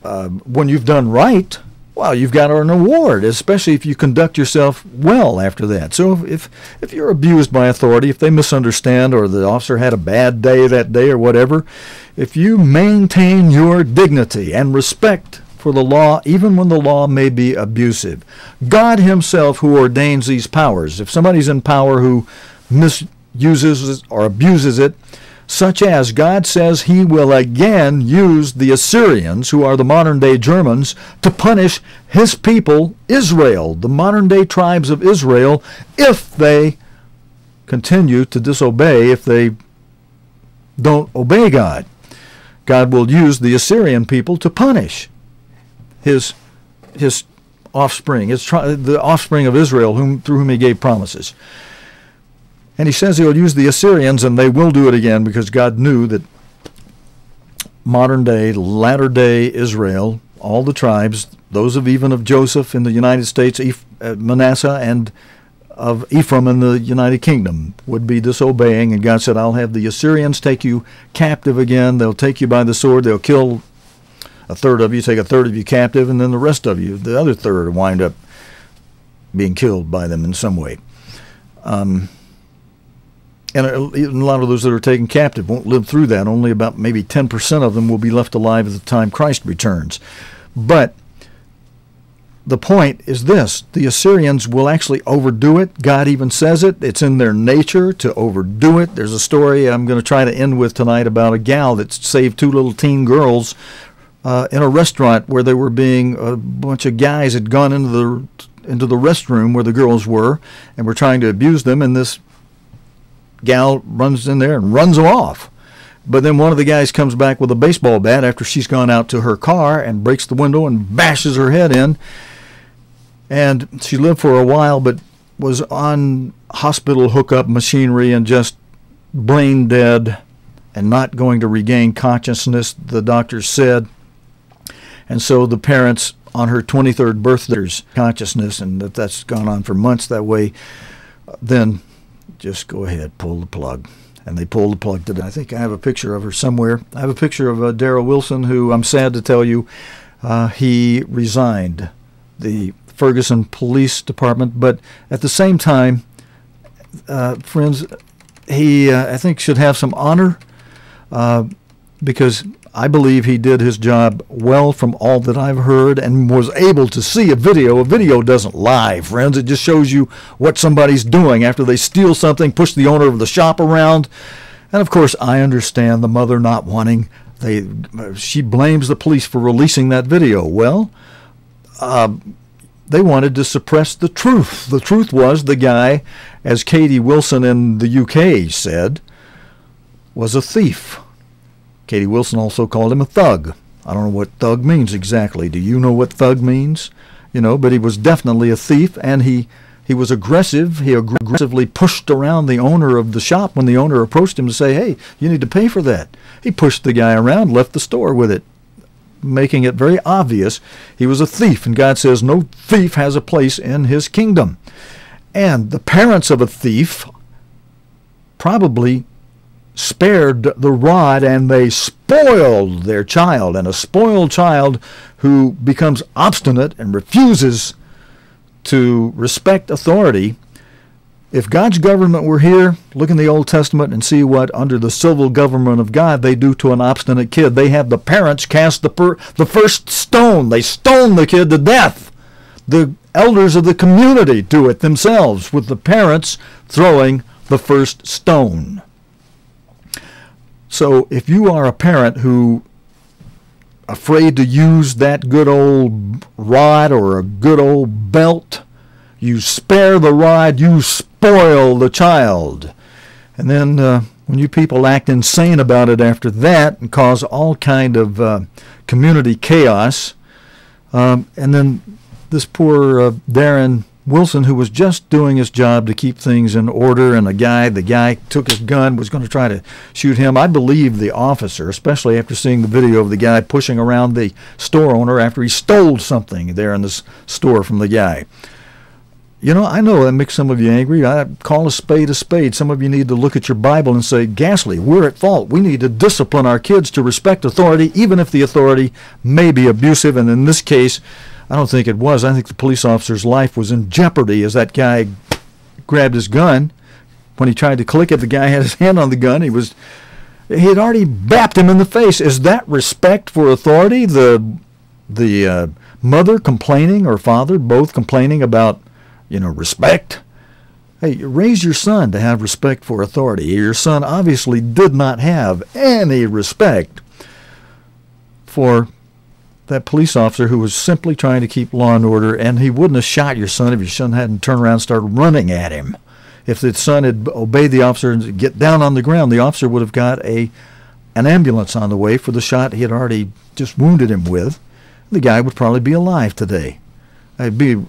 when you've done right, well, you've got an award, especially if you conduct yourself well after that. So if you're abused by authority, if they misunderstand, or the officer had a bad day that day or whatever, if you maintain your dignity and respect for the law, even when the law may be abusive, God himself who ordains these powers, if somebody's in power who misuses or abuses it, such as God says he will again use the Assyrians, who are the modern-day Germans, to punish his people, Israel, the modern-day tribes of Israel, if they continue to disobey, if they don't obey God. God will use the Assyrian people to punish his offspring, the offspring of Israel, through whom he gave promises. And he says he'll use the Assyrians, and they will do it again, because God knew that modern-day, latter-day Israel, all the tribes, those even of Joseph in the United States, Manasseh, and of Ephraim in the United Kingdom, would be disobeying. And God said, I'll have the Assyrians take you captive again. They'll take you by the sword. They'll kill a third of you, take a third of you captive, and then the rest of you, the other third, will wind up being killed by them in some way. And a lot of those that are taken captive won't live through that. Only about maybe 10% of them will be left alive at the time Christ returns. But the point is this: the Assyrians will actually overdo it. God even says it. It's in their nature to overdo it. There's a story I'm going to try to end with tonight about a gal that saved two little teen girls in a restaurant where they were a bunch of guys had gone into the restroom where the girls were and were trying to abuse them, and this gal runs in there and runs them off. But then one of the guys comes back with a baseball bat after she's gone out to her car and breaks the window and bashes her head in. And she lived for a while, but was on hospital hookup machinery and just brain dead and not going to regain consciousness, the doctors said. And so the parents, on her 23rd birthday's consciousness, and that's gone on for months that way, then just go ahead, pull the plug. And they pulled the plug today. I think I have a picture of her somewhere. I have a picture of Darrell Wilson, who, I'm sad to tell you, he resigned the Ferguson Police Department. But at the same time, friends, he, I think, should have some honor because I believe he did his job well from all that I've heard, and was able to see a video. A video doesn't lie, friends. It just shows you what somebody's doing after they steal something, push the owner of the shop around. And, of course, I understand the mother not wanting. She blames the police for releasing that video. Well, they wanted to suppress the truth. The truth was the guy, as Katie Wilson in the UK said, was a thief. Katie Wilson also called him a thug. I don't know what thug means exactly. Do you know what thug means? You know, but he was definitely a thief, and he was aggressive. He aggressively pushed around the owner of the shop when the owner approached him to say, hey, you need to pay for that. He pushed the guy around, left the store with it, making it very obvious he was a thief. And God says no thief has a place in his kingdom. And the parents of a thief probably spared the rod, and they spoiled their child. And a spoiled child who becomes obstinate and refuses to respect authority. If God's government were here, look in the Old Testament and see what, under the civil government of God, they do to an obstinate kid. They have the parents cast the first stone. They stone the kid to death. The elders of the community do it themselves, with the parents throwing the first stone. So if you are a parent who afraid to use that good old rod or a good old belt, you spare the rod, you spoil the child. And then when you people act insane about it after that and cause all kind of community chaos, and then this poor Darren Wilson, who was just doing his job to keep things in order, and the guy took his gun, was going to try to shoot him. I believe the officer, especially after seeing the video of the guy pushing around the store owner after he stole something there in this store from the guy. You know, I know that makes some of you angry. I call a spade a spade. Some of you need to look at your Bible and say, Ghastly, we're at fault. We need to discipline our kids to respect authority, even if the authority may be abusive. And in this case, I don't think it was. I think the police officer's life was in jeopardy as that guy grabbed his gun. When he tried to click it, the guy had his hand on the gun. He had already bapped him in the face. Is that respect for authority? The mother complaining, or father both complaining about, respect? Hey, raise your son to have respect for authority. Your son obviously did not have any respect for that police officer who was simply trying to keep law and order, and he wouldn't have shot your son if your son hadn't turned around and started running at him. If the son had obeyed the officer and get down on the ground, the officer would have got an ambulance on the way for the shot he had already just wounded him with. The guy would probably be alive today. He'd be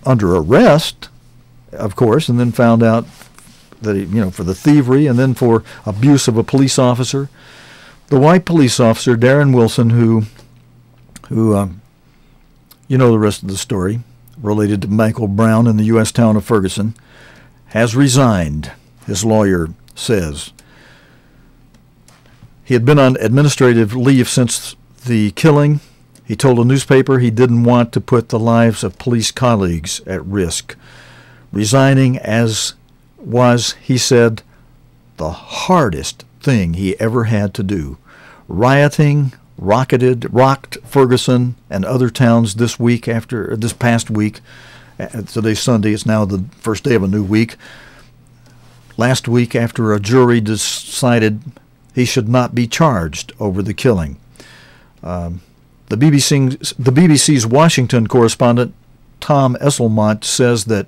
under arrest, of course, and then found out that for the thievery and then for abuse of a police officer. The white police officer, Darren Wilson, who you know the rest of the story, related to Michael Brown in the U.S. town of Ferguson, has resigned, his lawyer says. He had been on administrative leave since the killing. He told a newspaper he didn't want to put the lives of police colleagues at risk. Resigning as was, he said, the hardest thing he ever had to do. Rioting rocked Ferguson and other towns this past week. Today's Sunday. It's now the first day of a new week. Last week, after a jury decided he should not be charged over the killing. The BBC's Washington correspondent Tom Esselmont says that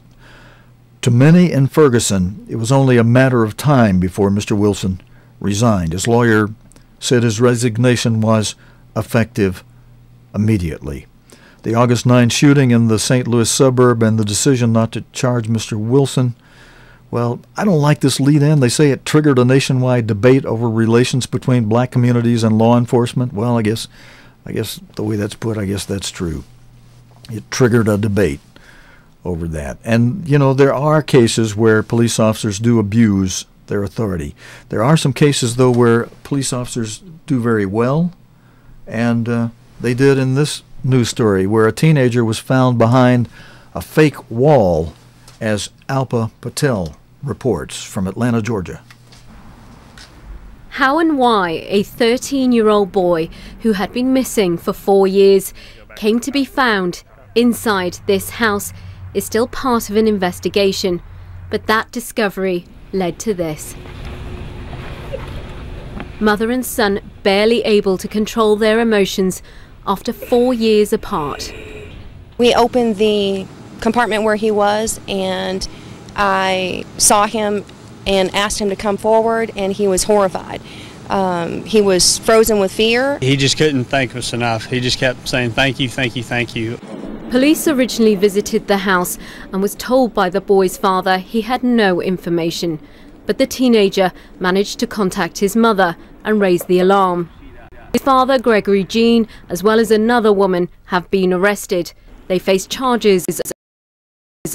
to many in Ferguson, it was only a matter of time before Mr. Wilson resigned. His lawyer said his resignation was effective immediately. The August 9 shooting in the St. Louis suburb and the decision not to charge Mr. Wilson, well, I don't like this lead-in. They say it triggered a nationwide debate over relations between black communities and law enforcement. Well, I guess the way that's put, I guess that's true. It triggered a debate over that. And, there are cases where police officers do abuse their authority. There are some cases, though, where police officers do very well, and they did in this news story, where a teenager was found behind a fake wall, as Alpa Patel reports from Atlanta, Georgia. How and why a 13-year-old boy who had been missing for 4 years came to be found inside this house is still part of an investigation, but that discovery led to this. Mother and son barely able to control their emotions after 4 years apart. We opened the compartment where he was, and I saw him and asked him to come forward, and he was horrified. He was frozen with fear. He just couldn't thank us enough. He just kept saying, thank you, thank you, thank you. Police originally visited the house and was told by the boy's father he had no information, but the teenager managed to contact his mother and raise the alarm. His father, Gregory Jean, as well as another woman, have been arrested. They face charges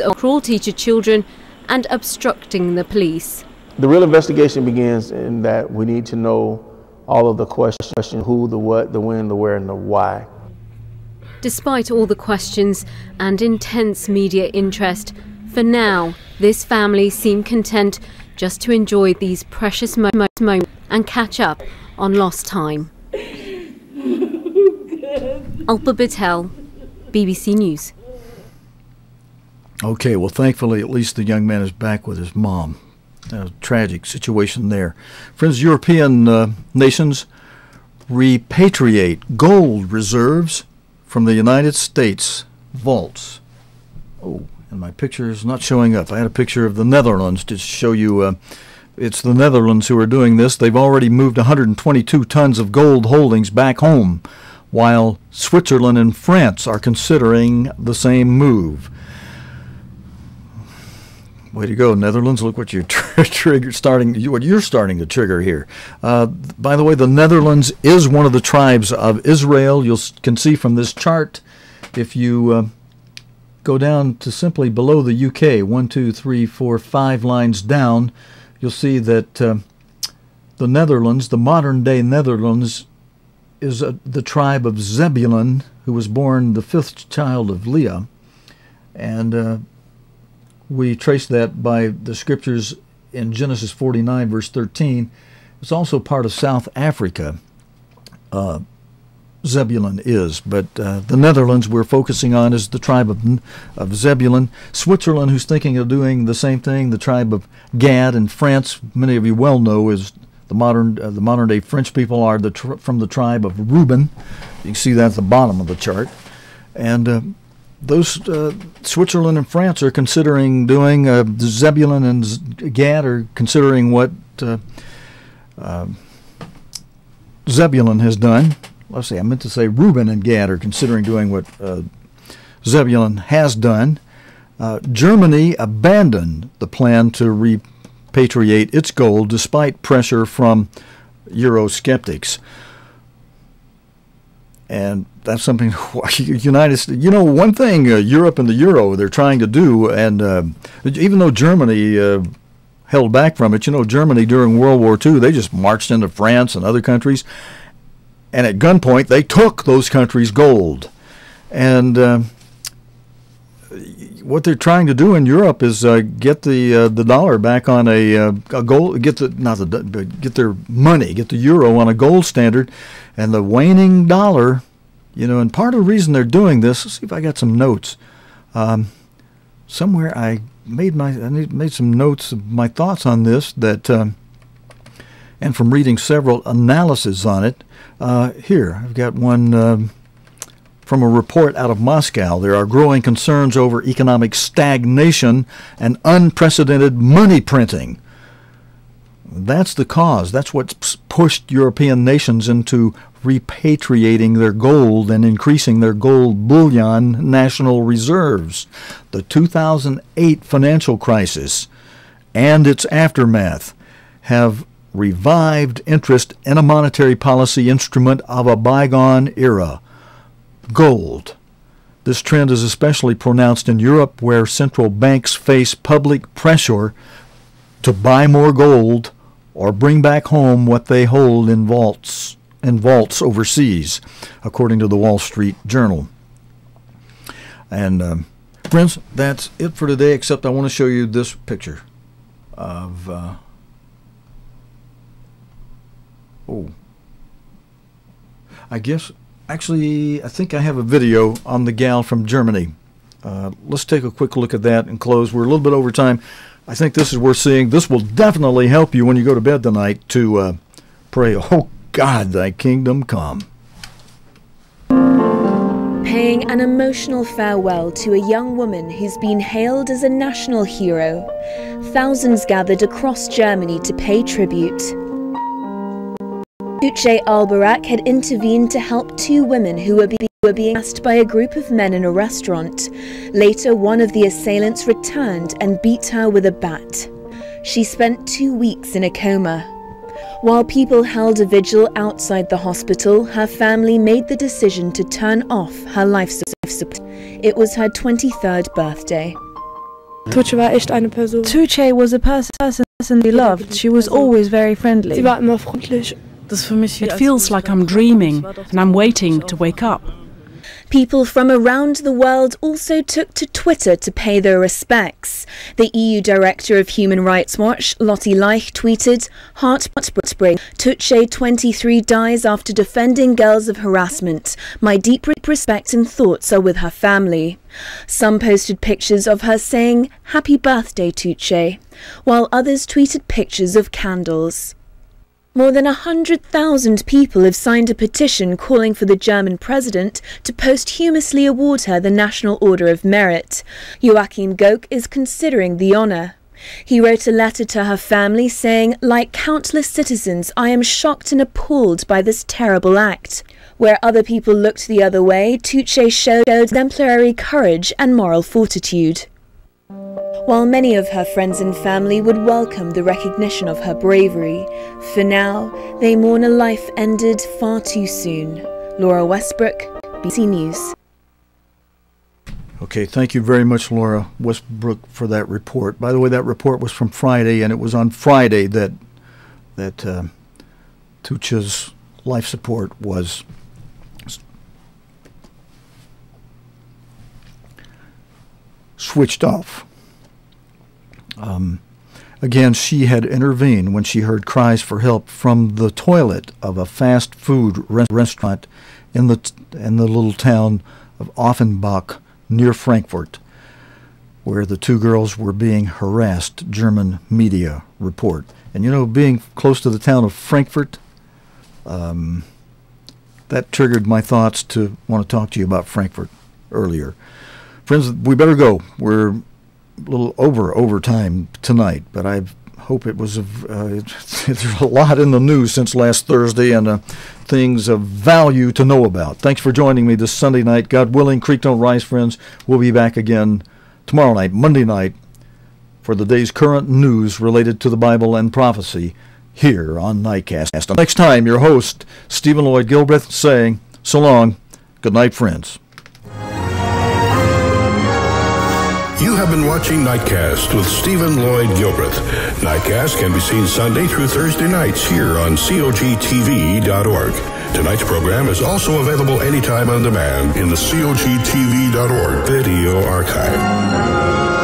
of cruelty to children and obstructing the police. The real investigation begins in that we need to know all of the questions: who, the what, the when, the where, and the why. Despite all the questions and intense media interest, for now, this family seem content just to enjoy these precious moments and catch up on lost time. Alpa Patel, BBC News. Okay, well, thankfully, at least the young man is back with his mom. A tragic situation there. Friends, European nations repatriate gold reserves from the United States vaults. Oh, and my picture is not showing up. I had a picture of the Netherlands to show you. It's the Netherlands who are doing this. They've already moved 122 tons of gold holdings back home, while Switzerland and France are considering the same move. Way to go, Netherlands. Look what you're what you're starting to trigger here. By the way, the Netherlands is one of the tribes of Israel. You can see from this chart, if you go down to simply below the UK, 1, 2, 3, 4, 5 lines down, you'll see that the Netherlands, the modern-day Netherlands, is the tribe of Zebulun, who was born the 5th child of Leah. And we trace that by the scriptures in Genesis 49, verse 13. It's also part of South Africa, Zebulun is. But the Netherlands we're focusing on is the tribe of Zebulun. Switzerland, who's thinking of doing the same thing, the tribe of Gad. And France, many of you well know, is the modern-day French people are from the tribe of Reuben. You can see that at the bottom of the chart. And those Switzerland and France are considering doing, Zebulun and Gad are considering what Zebulun has done. Let's see, I meant to say Reuben and Gad are considering doing what Zebulun has done. Germany abandoned the plan to repatriate its gold despite pressure from Eurosceptics. And that's something United States, one thing Europe and the Euro they're trying to do, and even though Germany held back from it, Germany during World War II, they just marched into France and other countries, and at gunpoint they took those countries' gold. And what they're trying to do in Europe is get the dollar back on a gold, get their money, get the euro on a gold standard, and the waning dollar, and part of the reason they're doing this. Let's see if I got some notes. Somewhere I made some notes of my thoughts on this and from reading several analyses on it. Here I've got one. From a report out of Moscow, there are growing concerns over economic stagnation and unprecedented money printing. That's the cause. That's what's pushed European nations into repatriating their gold and increasing their gold bullion national reserves. The 2008 financial crisis and its aftermath have revived interest in a monetary policy instrument of a bygone era. Gold. This trend is especially pronounced in Europe, where central banks face public pressure to buy more gold or bring back home what they hold in vaults overseas, according to the Wall Street Journal. And friends, that's it for today, except I want to show you this picture of Actually, I think I have a video on the gal from Germany. Let's take a quick look at that and close. We're a little bit over time. I think this is worth seeing. This will definitely help you when you go to bed tonight to pray, "Oh God, thy kingdom come." Paying an emotional farewell to a young woman who's been hailed as a national hero, thousands gathered across Germany to pay tribute. Tuğçe Albayrak had intervened to help two women who were being asked by a group of men in a restaurant. Later, one of the assailants returned and beat her with a bat. She spent 2 weeks in a coma. While people held a vigil outside the hospital, her family made the decision to turn off her life support. It was her 23rd birthday. Tuğçe was a person we loved. She was always very friendly. It feels like I'm dreaming, and I'm waiting to wake up. People from around the world also took to Twitter to pay their respects. The EU Director of Human Rights Watch, Lottie Leich, tweeted, "Heartbreaking. Tuğçe, 23, dies after defending girls of harassment. My deep respect and thoughts are with her family." Some posted pictures of her saying, "Happy birthday, Tuğçe," while others tweeted pictures of candles. More than 100,000 people have signed a petition calling for the German president to posthumously award her the National Order of Merit. Joachim Gauck is considering the honour. He wrote a letter to her family saying, "Like countless citizens, I am shocked and appalled by this terrible act." Where other people looked the other way, Tuğçe showed exemplary courage and moral fortitude. While many of her friends and family would welcome the recognition of her bravery, for now, they mourn a life ended far too soon. Laura Westbrook, BBC News. Okay, thank you very much, Laura Westbrook, for that report. By the way, that report was from Friday, and it was on Friday that Tucha's life support was switched off. Again, she had intervened when she heard cries for help from the toilet of a fast food restaurant in the little town of Offenbach near Frankfurt, where the two girls were being harassed, German media report. And you know, being close to the town of Frankfurt, that triggered my thoughts to want to talk to you about Frankfurt earlier. Friends, we better go. We're a little over time tonight, but I hope it was there's a lot in the news since last Thursday, and things of value to know about. Thanks for joining me this Sunday night. God willing, Creek Don't Rise, friends. We'll be back again tomorrow night, Monday night, for the day's current news related to the Bible and prophecy here on Nightcast. Until next time, your host, Stephen Lloyd Gilbreth, saying so long. Good night, friends. You have been watching Nightcast with Stephen Lloyd Gilbreth. Nightcast can be seen Sunday through Thursday nights here on cogtv.org. Tonight's program is also available anytime on demand in the cogtv.org video archive.